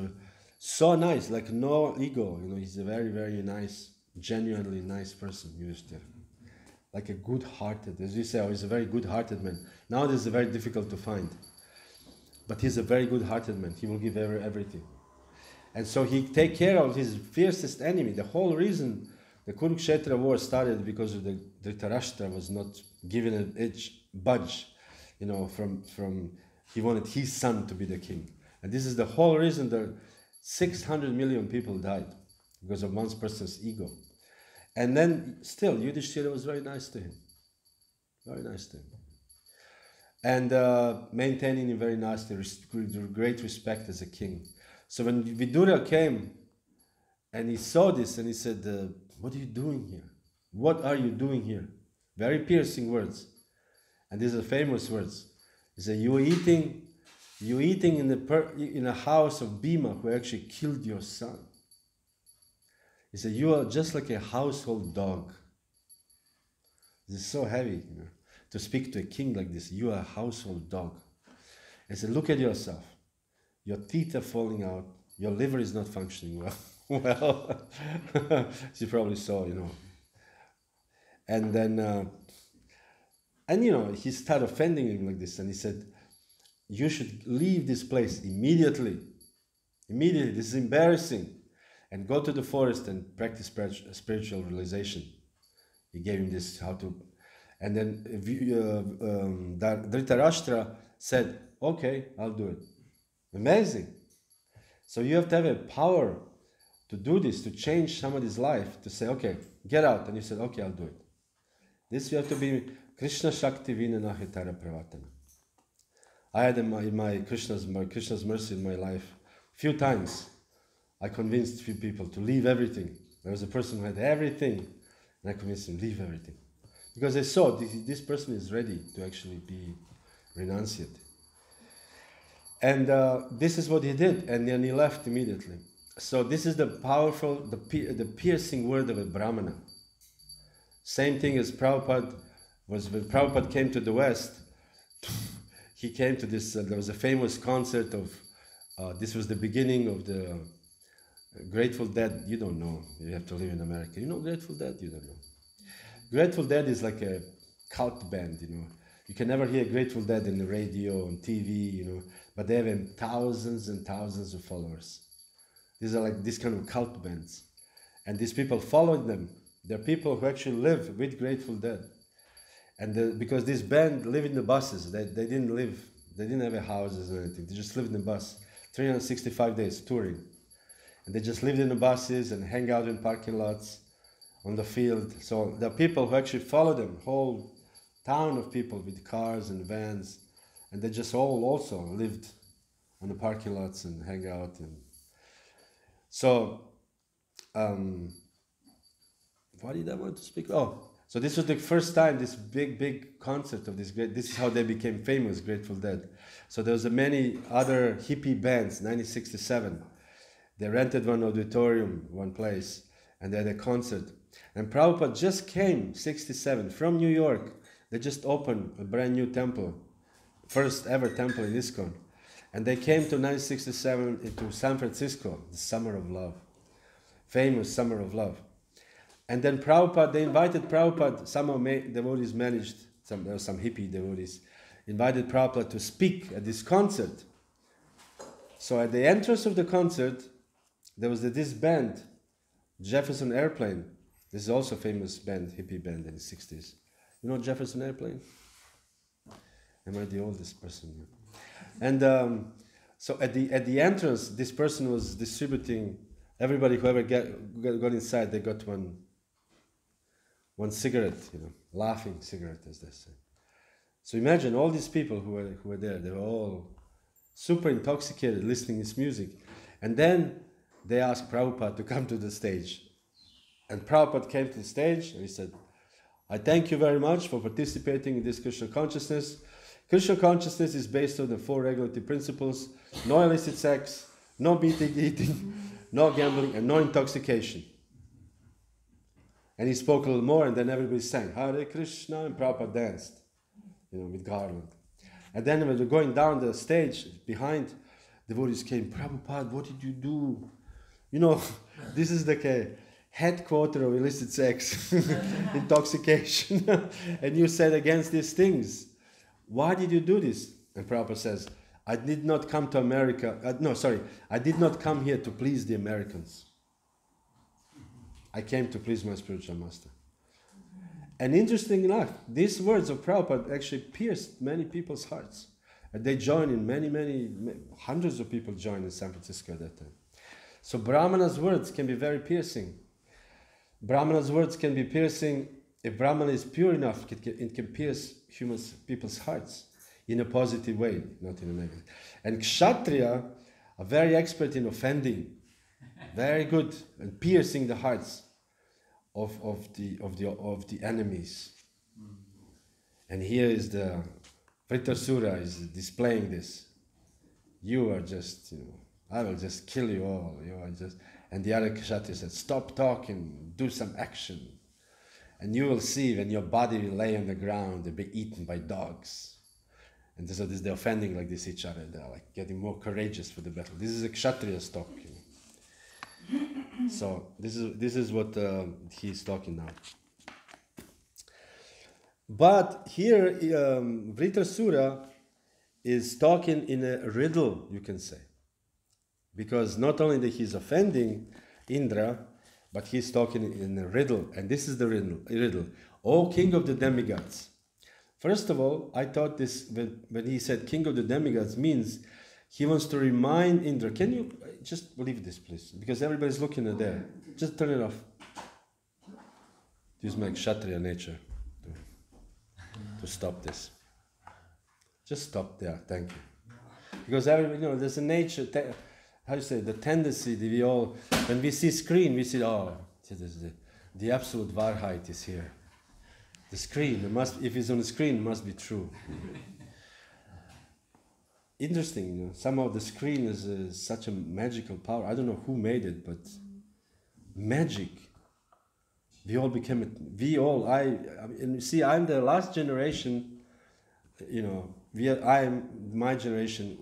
[SPEAKER 1] So nice, like no ego. He's a very, very nice, genuinely nice person, Yudhishthira. Like a good-hearted, as we say, he's a very good-hearted man. Nowadays, it's very difficult to find. But he's a very good-hearted man. He will give everything. And so he take care of his fiercest enemy. The whole reason the Kurukshetra war started because of the Dhritarashtra was not given an budge, from he wanted his son to be the king. And this is the whole reason that 600 million people died because of one person's ego. And then still, Yudhishthira was very nice to him. Very nice to him. And maintaining him very nicely, great respect as a king. So when Vidura came and he saw this and he said, what are you doing here? What are you doing here? Very piercing words. And these are famous words. He said, you're eating in a house of Bhima who actually killed your son. He said, you are just like a household dog. This is so heavy, to speak to a king like this. You are a household dog. He said, look at yourself. Your teeth are falling out. Your liver is not functioning well. Well, she probably saw, And then, he started offending him like this. And he said, you should leave this place immediately. Immediately. This is embarrassing. And go to the forest and practice spiritual realization. He gave him this, how to... And then Dhritarashtra said, okay, I'll do it. Amazing. So you have to have a power to do this, to change somebody's life, to say, okay, get out. And you said, okay, I'll do it. This you have to be Krishna Shakti Vina Nahitara Pravatana. I had my Krishna's mercy in my life a few times. I convinced a few people to leave everything. There was a person who had everything, and I convinced him, leave everything. Because I saw this person is ready to actually be renunciate. And this is what he did, and then he left immediately. So this is the powerful, the piercing word of a Brahmana. Same thing as Prabhupada was when Prabhupada came to the West. He came to this, there was a famous concert of, this was the beginning of the Grateful Dead. You don't know, you have to live in America. You know Grateful Dead? You don't know. Grateful Dead is like a cult band, You can never hear Grateful Dead in the radio, on TV, but they have thousands and thousands of followers. These are like this kind of cult bands. And these people followed them. They're people who actually live with Grateful Dead. And because this band lived in the buses, they didn't have houses or anything. They just lived in the bus, 365 days touring. And they just lived in the buses and hang out in parking lots, on the field. So there are people who actually follow them, whole town of people with cars and vans, and they just all also lived on the parking lots and hang out. And so, what did I want to speak? Oh, So this was the first time this big concert of this this is how they became famous, Grateful Dead. So there was many other hippie bands, 1967. They rented one auditorium, one place, and they had a concert. And Prabhupada just came, 67, from New York. They just opened a brand new temple, first ever temple in ISKCON. And they came to 1967 into San Francisco, the Summer of Love, famous Summer of Love. And then Prabhupada, they invited Prabhupada, somehow devotees managed, there were some hippie devotees, invited Prabhupada to speak at this concert. So at the entrance of the concert, there was this band, Jefferson Airplane. This is also a famous band, hippie band in the 60s. You know Jefferson Airplane? Am I the oldest person here? And so at the entrance, this person was distributing, everybody whoever got inside, they got one cigarette, laughing cigarette, as they say. So imagine all these people who were there, they were all super intoxicated listening to this music. And then they asked Prabhupada to come to the stage. And Prabhupada came to the stage and he said, I thank you very much for participating in this Krishna consciousness. Krishna consciousness is based on the 4 regulative principles: no illicit sex, no eating, no gambling, and no intoxication. And he spoke a little more, and then everybody sang Hare Krishna, and Prabhupada danced, with garland. And then when they were going down the stage, behind, the devotees came, Prabhupada, what did you do? This is like a headquarter of illicit sex, intoxication, and you said against these things. Why did you do this? And Prabhupada says, I did not come to America, I did not come here to please the Americans. I came to please my spiritual master. And interesting enough, these words of Prabhupada actually pierced many people's hearts. And they joined in, many, hundreds of people joined in San Francisco at that time. So Brahmana's words can be very piercing. Brahmana's words can be piercing. If Brahmana is pure enough, it can pierce people's hearts in a positive way, not in a negative. And Kshatriya are very expert in offending, very good in piercing the hearts of the enemies. And here is the Vritasura is displaying this. You are just, I will just kill you all. You are just. And the other Kshatriya said, stop talking, do some action. And you will see when your body will lay on the ground and be eaten by dogs. And so they're offending like this each other. They're like getting more courageous for the battle. This is a Kshatriya talk. So this is what he's talking now. But here Vritasura is talking in a riddle, you can say. Because not only that he's offending Indra, but he's talking in a riddle. And this is the riddle. O king of the demigods. First of all, I thought this, when he said king of the demigods, means he wants to remind Indra. Can you just leave this, please? Because everybody's looking at there. Just turn it off. Use my Kshatriya nature to stop this. Just stop there. Thank you. Because there's a nature. How you say, the tendency that we all, when we see screen, we see, the absolute Wahrheit is here. The screen, if it's on the screen, it must be true. Interesting, somehow the screen is such a magical power. I don't know who made it, but magic. I'm the last generation, my generation,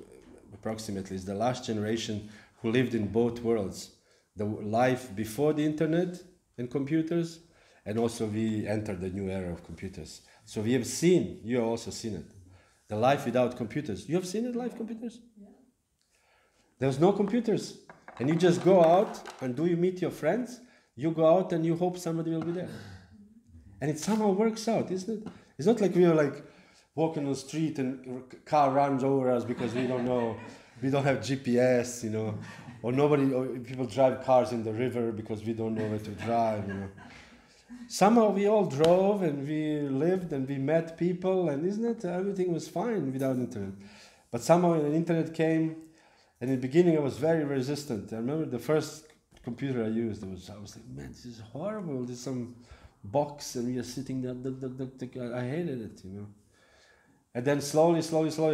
[SPEAKER 1] approximately, is the last generation who lived in both worlds. The life before the internet and computers, and also we entered the new era of computers. So we have seen, you have also seen it, the life without computers. You have seen it, live computers? Yeah. There's no computers. And you just go out, and do you meet your friends? You go out and you hope somebody will be there. And it somehow works out, isn't it? It's not like we are like walking on the street and a car runs over us because we don't know, we don't have GPS, or people drive cars in the river because we don't know where to drive, Somehow we all drove and we lived and we met people, and isn't it? Everything was fine without internet. But somehow when the internet came, and in the beginning I was very resistant. I remember the first computer I used, I was like, man, this is horrible. There's some box, and we are sitting there. I hated it, you know. And then slowly,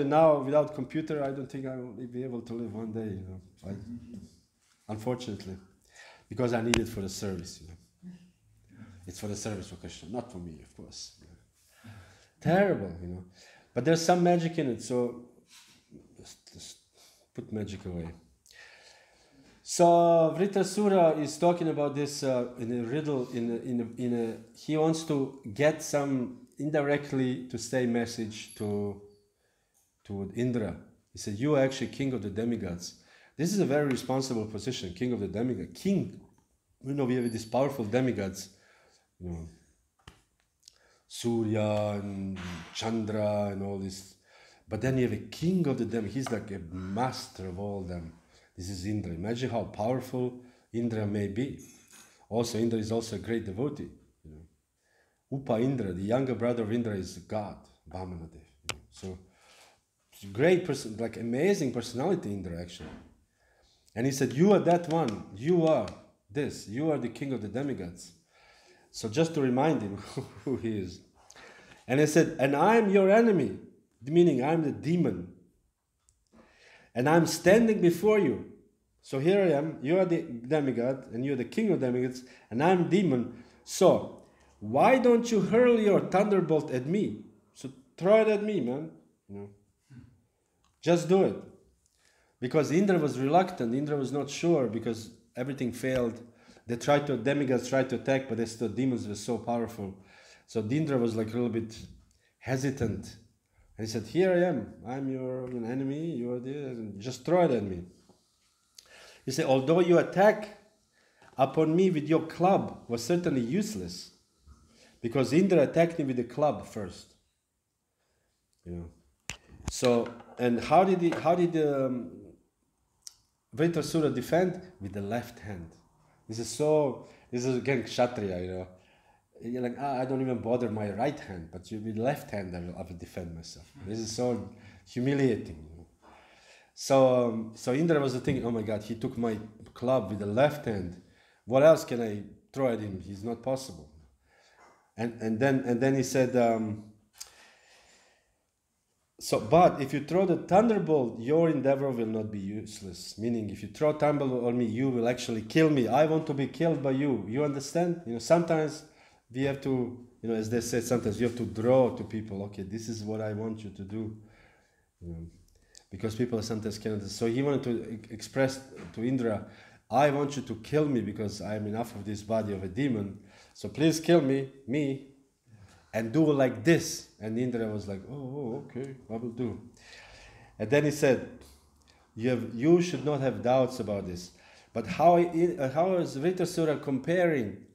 [SPEAKER 1] now without computer, I don't think I will be able to live one day, you know. Unfortunately, because I need it for the service, you know. It's for the service for Krishna, not for me, of course. You know. Terrible, you know. But there's some magic in it, so just put magic away. So Vritrasura is talking about this in a riddle. He wants to get some indirectly to say message to Indra. He said, "You are actually king of the demigods." This is a very responsible position, king of the demigod. King, you know, we have these powerful demigods, you know, Surya and Chandra and all this. But then you have a king of the demigods. He's like a master of all them. This is Indra. Imagine how powerful Indra may be. Also, Indra is also a great devotee. You know. Upa Indra, the younger brother of Indra, is God, Vamanadev. You know. So, great person, like amazing personality, Indra actually. And he said, "You are that one. You are this. You are the king of the demigods." So just to remind him who he is. And he said, "And I am your enemy," meaning I am the demon. "And I'm standing before you." So here I am, you are the demigod, and you're the king of demigods, and I'm demon. So, why don't you hurl your thunderbolt at me? So throw it at me, man. You know, just do it. Because Indra was reluctant, Indra was not sure, because everything failed. Demigods tried to attack, but the demons were so powerful. So Indra was like a little bit hesitant. And he said, "Here I am. I'm your enemy. You are this. Just throw it at me." He said, "Although your attack upon me with your club was certainly useless, because Indra attacked me with the club first." You know. So, and how did Vritrasura defend? With the left hand. This is again Kshatriya, you know. You're like, I don't even bother my right hand, but with left hand I will defend myself. This is so humiliating. You know? So Indra was thinking, "Oh my God, he took my club with the left hand. What else can I throw at him? He's not possible." And then he said, but if you throw the thunderbolt, your endeavor will not be useless. Meaning, if you throw thunderbolt on me, you will actually kill me. I want to be killed by you. You understand? You know, sometimes we have to, you know, as they say, sometimes you have to draw to people. Okay, this is what I want you to do. You know, because people sometimes cannot. So he wanted to express to Indra, "I want you to kill me because I am enough of this body of a demon. So please kill me, and do like this." And Indra was like, "Oh, okay, I will do." And then he said, you should not have doubts about this. But how is Vritrasura comparing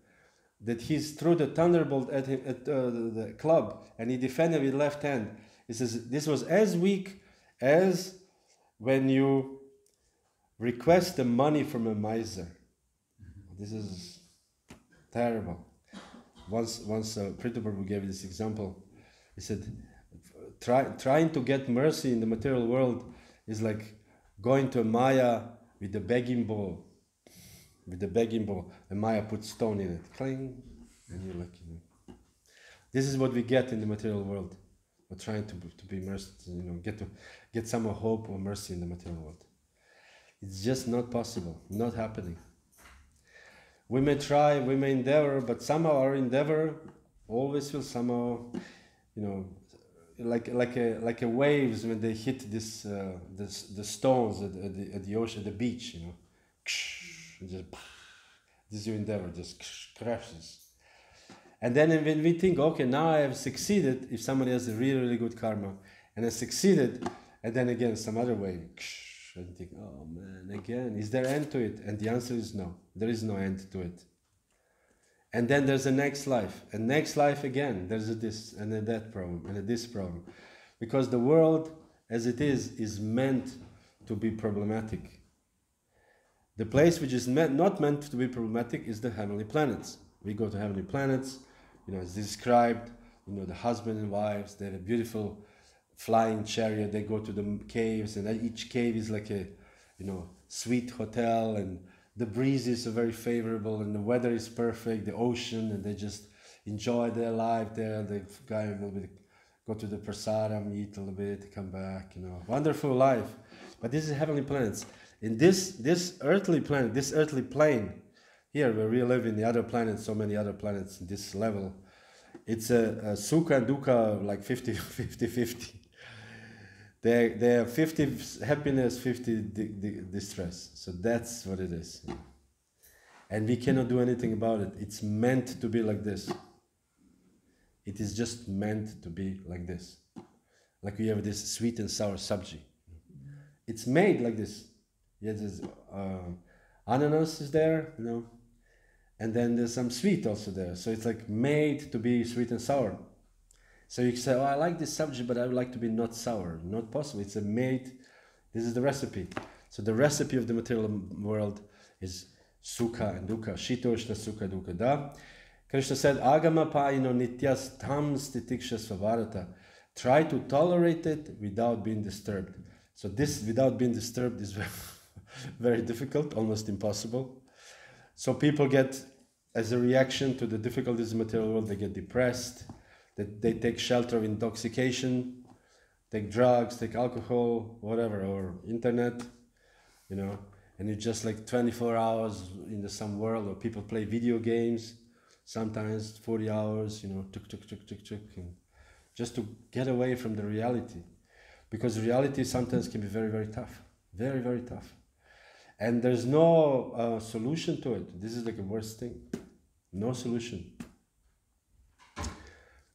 [SPEAKER 1] that he's threw the thunderbolt at him at the club and he defended with left hand? He says this was as weak as when you request the money from a miser. This is terrible. Once Prabhu gave this example. He said, trying to get mercy in the material world is like going to a Maya with the begging bowl. And Maya puts stone in it. Cling. And you're like, you know. This is what we get in the material world. We're trying to be merciful, you know, get some hope or mercy in the material world. It's just not possible, not happening. We may try, we may endeavor, but somehow our endeavor always will somehow, you know, like a waves when they hit the stones at the ocean, the beach, you know, just this your endeavor just crashes. And then when we think, okay, now I have succeeded, if somebody has a really, really good karma, and I succeeded, and then again some other way, and you think, oh man, again, is there end to it? And the answer is no, there is no end to it. And then there's a next life, and next life again, there's a this and a that problem, and a this problem. Because the world, as it is meant to be problematic. The place which is not meant to be problematic is the heavenly planets. We go to heavenly planets, you know, it's described, you know, the husband and wives, they have a beautiful flying chariot, they go to the caves, and each cave is like a, you know, sweet hotel, and the breezes are very favorable, and the weather is perfect, the ocean, and they just enjoy their life there. The guy will go to the prasadam, eat a little bit, come back, wonderful life. But this is heavenly planets. In this earthly planet, this earthly plane, here where we live in the other planets, so many other planets in this level, it's a sukha and dukkha like 50-50. They are 50 happiness, 50 distress. So that's what it is. And we cannot do anything about it. It's meant to be like this. It is just meant to be like this. Like we have this sweet and sour sabji. It's made like this. Yes, ananas is there, and then there's some sweet also there. So it's like made to be sweet and sour. So you can say, I like this sabji, but I would like to be not sour. Not possible. It's this is the recipe. So the recipe of the material world is sukha and dukkha. Shitoshna sukha dukkha. Da? Krishna said, Agama payino nityas tam stitiksha svavarata. Try to tolerate it without being disturbed. So this without being disturbed is very difficult, almost impossible. So people get, as a reaction to the difficulties of the material world, they get depressed. They take shelter of intoxication, take drugs, take alcohol, whatever, or internet, and it's just like 24 hours in some world where people play video games, sometimes 40 hours, tuk, and just to get away from the reality. Because reality sometimes can be very, very tough, very, very tough. And there's no solution to it. This is like the worst thing. No solution.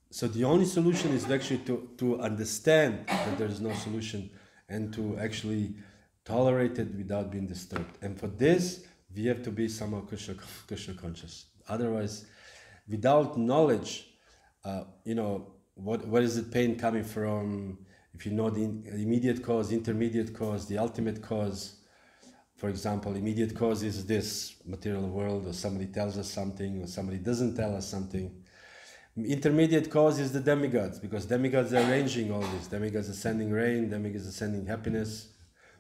[SPEAKER 1] So the only solution is actually to understand that there is no solution and to actually tolerate it without being disturbed. And for this, we have to be somehow Krishna conscious. Otherwise, without knowledge, what is the pain coming from? If you know the immediate cause, intermediate cause, the ultimate cause. For example, immediate cause is this material world, or somebody tells us something, or somebody doesn't tell us something. Intermediate cause is the demigods, because demigods are arranging all this. Demigods are sending rain, demigods are sending happiness,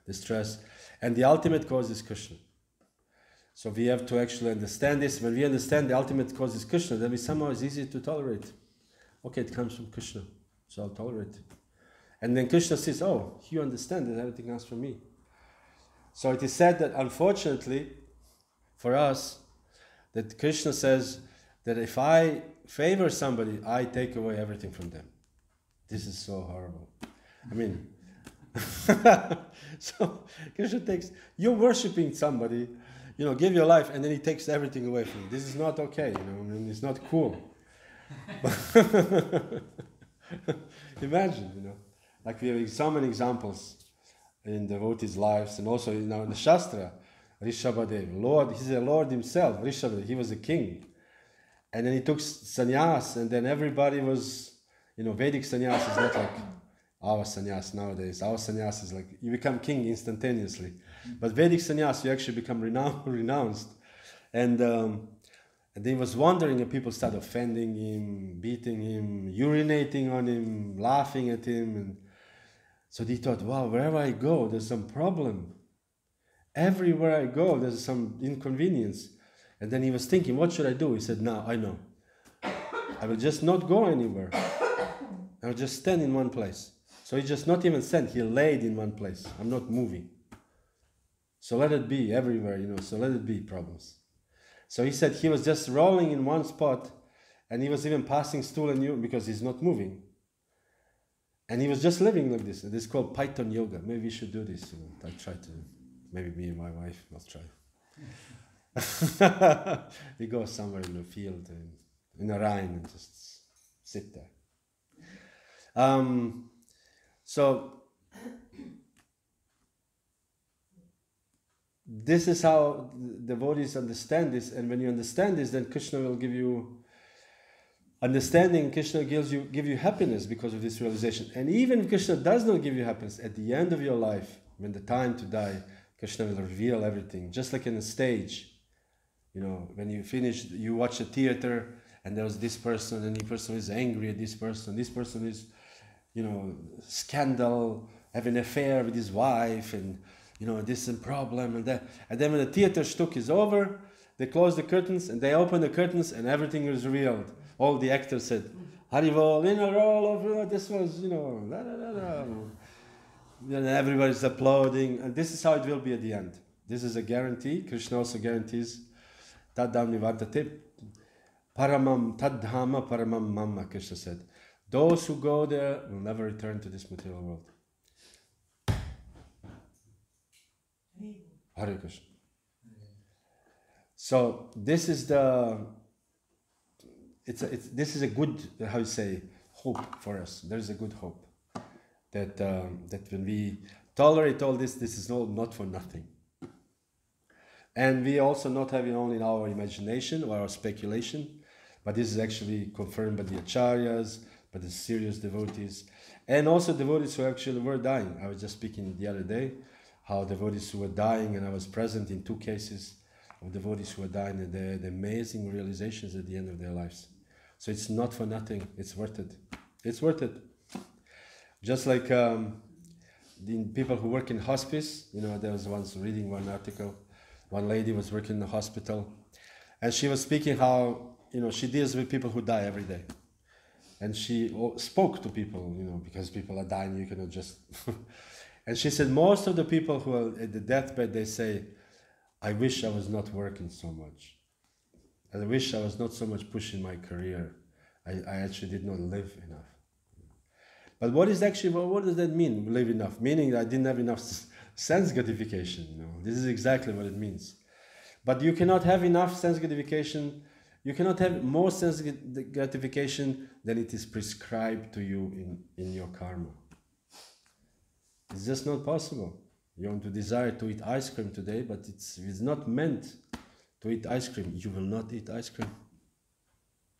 [SPEAKER 1] distress. And the ultimate cause is Krishna. So we have to actually understand this. When we understand the ultimate cause is Krishna, then somehow it's easy to tolerate. Okay, it comes from Krishna, so I'll tolerate it. And then Krishna says, you understand that everything comes from me. So it is said that unfortunately, for us, that Krishna says that if I favor somebody, I take away everything from them. This is so horrible. I mean, so Krishna you're worshipping somebody, give your life, and then he takes everything away from you. This is not okay, it's not cool. Imagine, like we have so many examples in devotees' lives, and also in the Shastra, Rishabhadev, Lord, he's a Lord himself, Rishabhadev, he was a king. And then he took sannyas, and then everybody was, Vedic sannyas is not like our sannyas nowadays. Our sannyas is like, you become king instantaneously. But Vedic sannyas, you actually become renounced. And then he was wandering, and people started offending him, beating him, urinating on him, laughing at him. And so he thought, wow, wherever I go, there's some problem. Everywhere I go, there's some inconvenience. And then he was thinking, what should I do? He said, now I know. I will just not go anywhere. I will just stand in one place. So he just not even stand, he laid in one place. I'm not moving. So let it be everywhere, so let it be problems. So he said he was just rolling in one spot, and he was even passing stool and you because he's not moving. And he was just living like this. This is called Python yoga. Maybe we should do this. I try to, maybe me and my wife must try. We go somewhere in the field, in a Rhine, and just sit there. So this is how devotees understand this, and when you understand this, then Krishna will give you understanding. Krishna give you happiness because of this realization. And even if Krishna does not give you happiness, at the end of your life, when the time to die, Krishna will reveal everything, just like in a stage. When you finish, you watch a theater, and there was this person, and the person is angry at this person is, scandal, having an affair with his wife, and, this is a problem, and that. And then when the theater shtuk is over, they close the curtains, and they open the curtains, and everything is revealed. all the actors said, Haribol, in a role of, this was, la la la la. And everybody's applauding, and this is how it will be at the end. This is a guarantee. Krishna also guarantees, Tadam Nivartate, Paramam, Tadhama Paramam Mamma, Krishna said. Those who go there will never return to this material world. Hare Krishna. So this is this is a good, how you say, hope for us. There is a good hope that when we tolerate all this, this is not for nothing. And we also not have it only in our imagination or our speculation, but this is actually confirmed by the acharyas, by the serious devotees, and also devotees who actually were dying. I was just speaking the other day how devotees who were dying, and I was present in 2 cases of devotees who were dying, and the amazing realizations at the end of their lives. So it's not for nothing. It's worth it. It's worth it. Just like the people who work in hospice, there was once reading one article. One lady was working in the hospital, and she was speaking how, she deals with people who die every day. And she spoke to people, because people are dying, you cannot just... And she said most of the people who are at the deathbed, they say, I wish I was not working so much. I wish I was not so much pushing my career. I actually did not live enough. But what does that mean, live enough? Meaning I didn't have enough sense gratification. This is exactly what it means. But you cannot have enough sense gratification. You cannot have more sense gratification than it is prescribed to you in your karma. It's just not possible. You want to desire to eat ice cream today, but it's not meant to eat ice cream. You will not eat ice cream.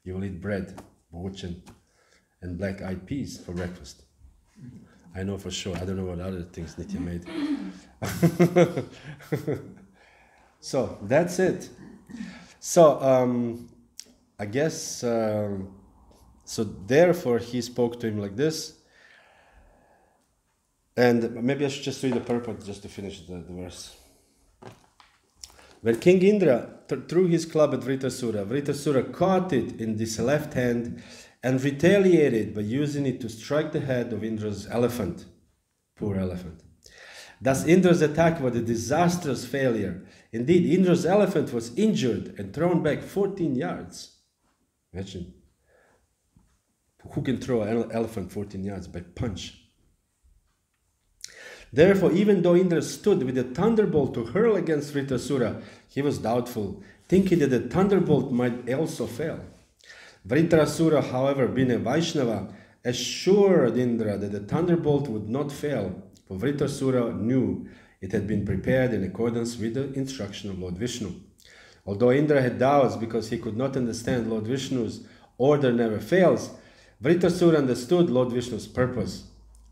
[SPEAKER 1] You will eat bread, bochen, and black-eyed peas for breakfast. I know for sure. I don't know what other things Nitya made. So that's it. So I guess, so therefore he spoke to him like this. And maybe I should just read the purport just to finish the verse. When King Indra threw his club at Vritasura, Vritasura caught it in his left hand and retaliated by using it to strike the head of Indra's elephant. Poor elephant. Thus Indra's attack was a disastrous failure. Indeed, Indra's elephant was injured and thrown back 14 yards. Imagine. Who can throw an elephant 14 yards by punch? Therefore, even though Indra stood with a thunderbolt to hurl against Vritasura, he was doubtful, thinking that the thunderbolt might also fail. Vritasura, however, being a Vaishnava, assured Indra that the thunderbolt would not fail, for Vritasura knew it had been prepared in accordance with the instruction of Lord Vishnu. Although Indra had doubts because he could not understand Lord Vishnu's order never fails, Vritasura understood Lord Vishnu's purpose.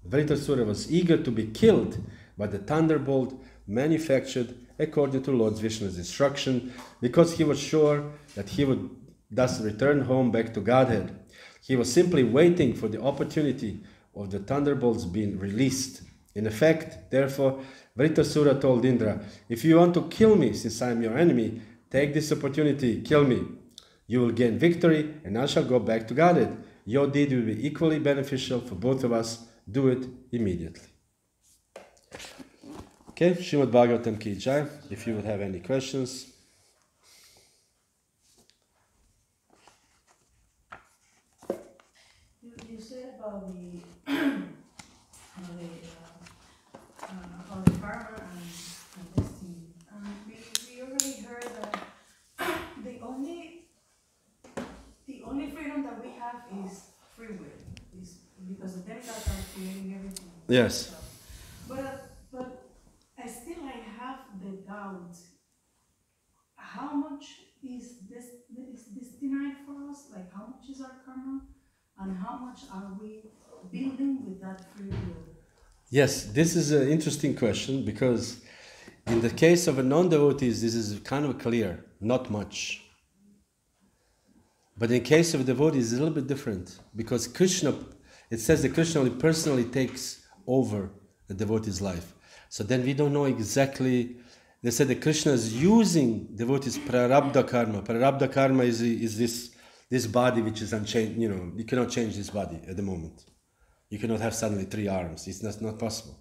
[SPEAKER 1] Vritasura was eager to be killed by the thunderbolt manufactured according to Lord Vishnu's instruction, because he was sure that he would thus return home back to Godhead. He was simply waiting for the opportunity of the thunderbolts being released. In effect, therefore, Vritasura told Indra, if you want to kill me since I am your enemy, take this opportunity, kill me. You will gain victory and I shall go back to Godhead. Your deed will be equally beneficial for both of us. Do it immediately. Okay, Srimad Bhagavatam ki Jaya. If you would have any questions.
[SPEAKER 2] You said about the about the karma and destiny. We already heard that the only freedom that we have is free will. Because the demigods are creating everything.
[SPEAKER 1] Yes.
[SPEAKER 2] But I have the doubt. How much is this denied for us? Like how much is our karma? And how much are we building with that free will?
[SPEAKER 1] Yes, this is an interesting question, because in the case of a non-devotees, this is kind of clear, not much. But in case of devotees, it's a little bit different, because Krishna, it says that Krishna personally takes over the devotee's life. So then we don't know exactly. They said that Krishna is using devotees' prarabdha karma. Prarabdha karma is this this body which is unchanged, you cannot change this body at the moment. You cannot have suddenly 3 arms. It's not possible.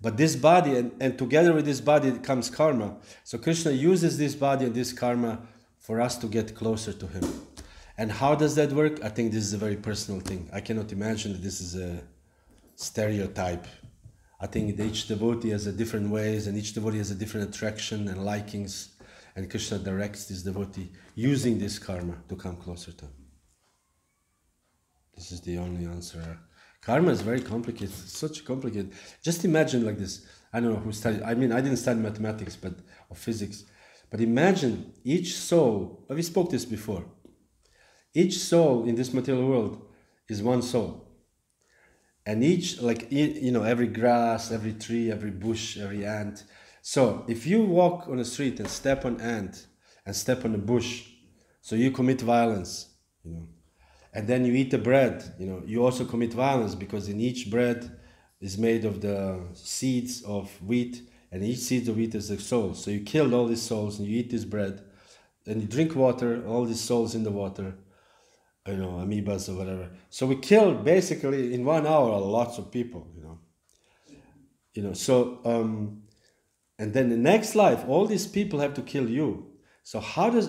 [SPEAKER 1] But this body, and together with this body comes karma. So Krishna uses this body and this karma for us to get closer to him. And how does that work? I think this is a very personal thing. I cannot imagine that this is a stereotype. I think that each devotee has a different ways, and each devotee has a different attraction and likings. And Krishna directs this devotee using this karma to come closer to him. This is the only answer. Karma is very complicated, such complicated. Just imagine like this. I don't know who studied, I didn't study mathematics or physics. But imagine each soul, we spoke this before. Each soul in this material world is one soul. And each, every grass, every tree, every bush, every ant. So if you walk on the street and step on ant and step on a bush, so you commit violence, And then you eat the bread, you also commit violence, because in each bread is made of the seeds of wheat, and each seed of wheat is a soul. So you killed all these souls and you eat this bread, and you drink water, all these souls in the water, amoebas or whatever. So we killed basically in 1 hour lots of people, and then the next life, all these people have to kill you. So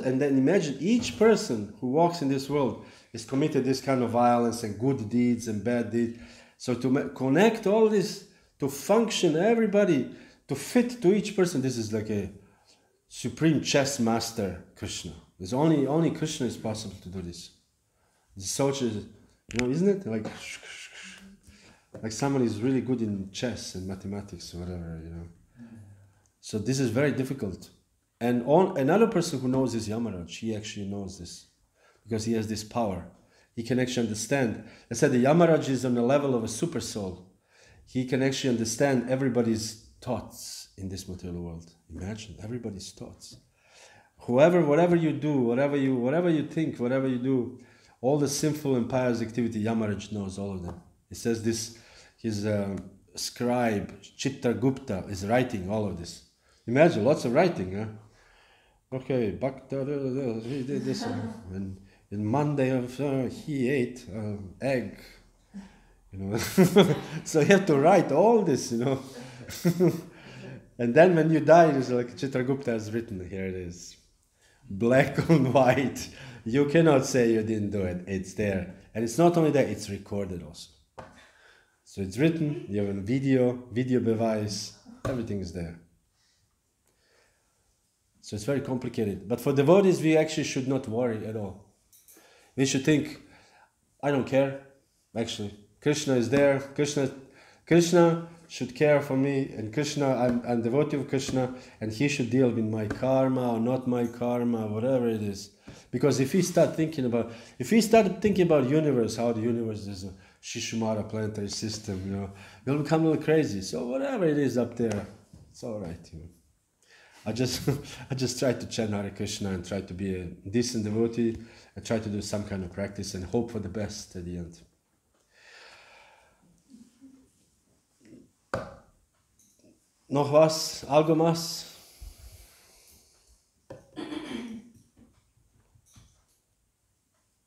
[SPEAKER 1] and then imagine each person who walks in this world is committed this kind of violence and good deeds and bad deeds. So to connect all this, to function, everybody, to fit to each person, this is like a supreme chess master, Krishna. There's only Krishna is possible to do this. It's such isn't it? Like someone is really good in chess and mathematics or whatever, So this is very difficult. And another person who knows is Yamaraj. He actually knows this, because he has this power. He can actually understand. I said the Yamaraj is on the level of a super soul. He can actually understand everybody's thoughts in this material world. Imagine everybody's thoughts. Whatever you do, whatever you think, whatever you do, all the sinful and pious activity, Yamaraj knows all of them. He says this, his scribe, Chitragupta, is writing all of this. Imagine, lots of writing, huh? Okay, Bhakti, he did this, and in Monday he ate egg, So you have to write all this, And then when you die, it's like Chitragupta has written, here it is, black on white. You cannot say you didn't do it. It's there. And it's not only that, it's recorded also. So it's written, you have a video bevice, everything is there. So it's very complicated. But for devotees, we actually should not worry at all. We should think, I don't care, actually. Krishna is there. Krishna should care for me, and Krishna, I'm devotee of Krishna, and he should deal with my karma or not my karma, whatever it is. Because if we start thinking about universe, how the universe is a Shishumara planetary system, we'll become a little crazy. So whatever it is up there, it's all right. I just try to chant Hare Krishna and try to be a decent devotee and try to do some kind of practice and hope for the best at the end. Noch was? Algo más?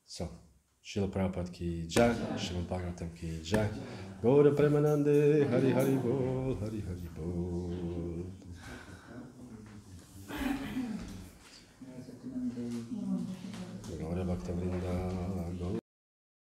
[SPEAKER 1] So, Srila Prabhupada ki jai, Srimad Bhagavatam ki jai, Gaura Premanande, Hari Hari Bol, Hari Hari Bol. Gaura Bhakta Vrinda.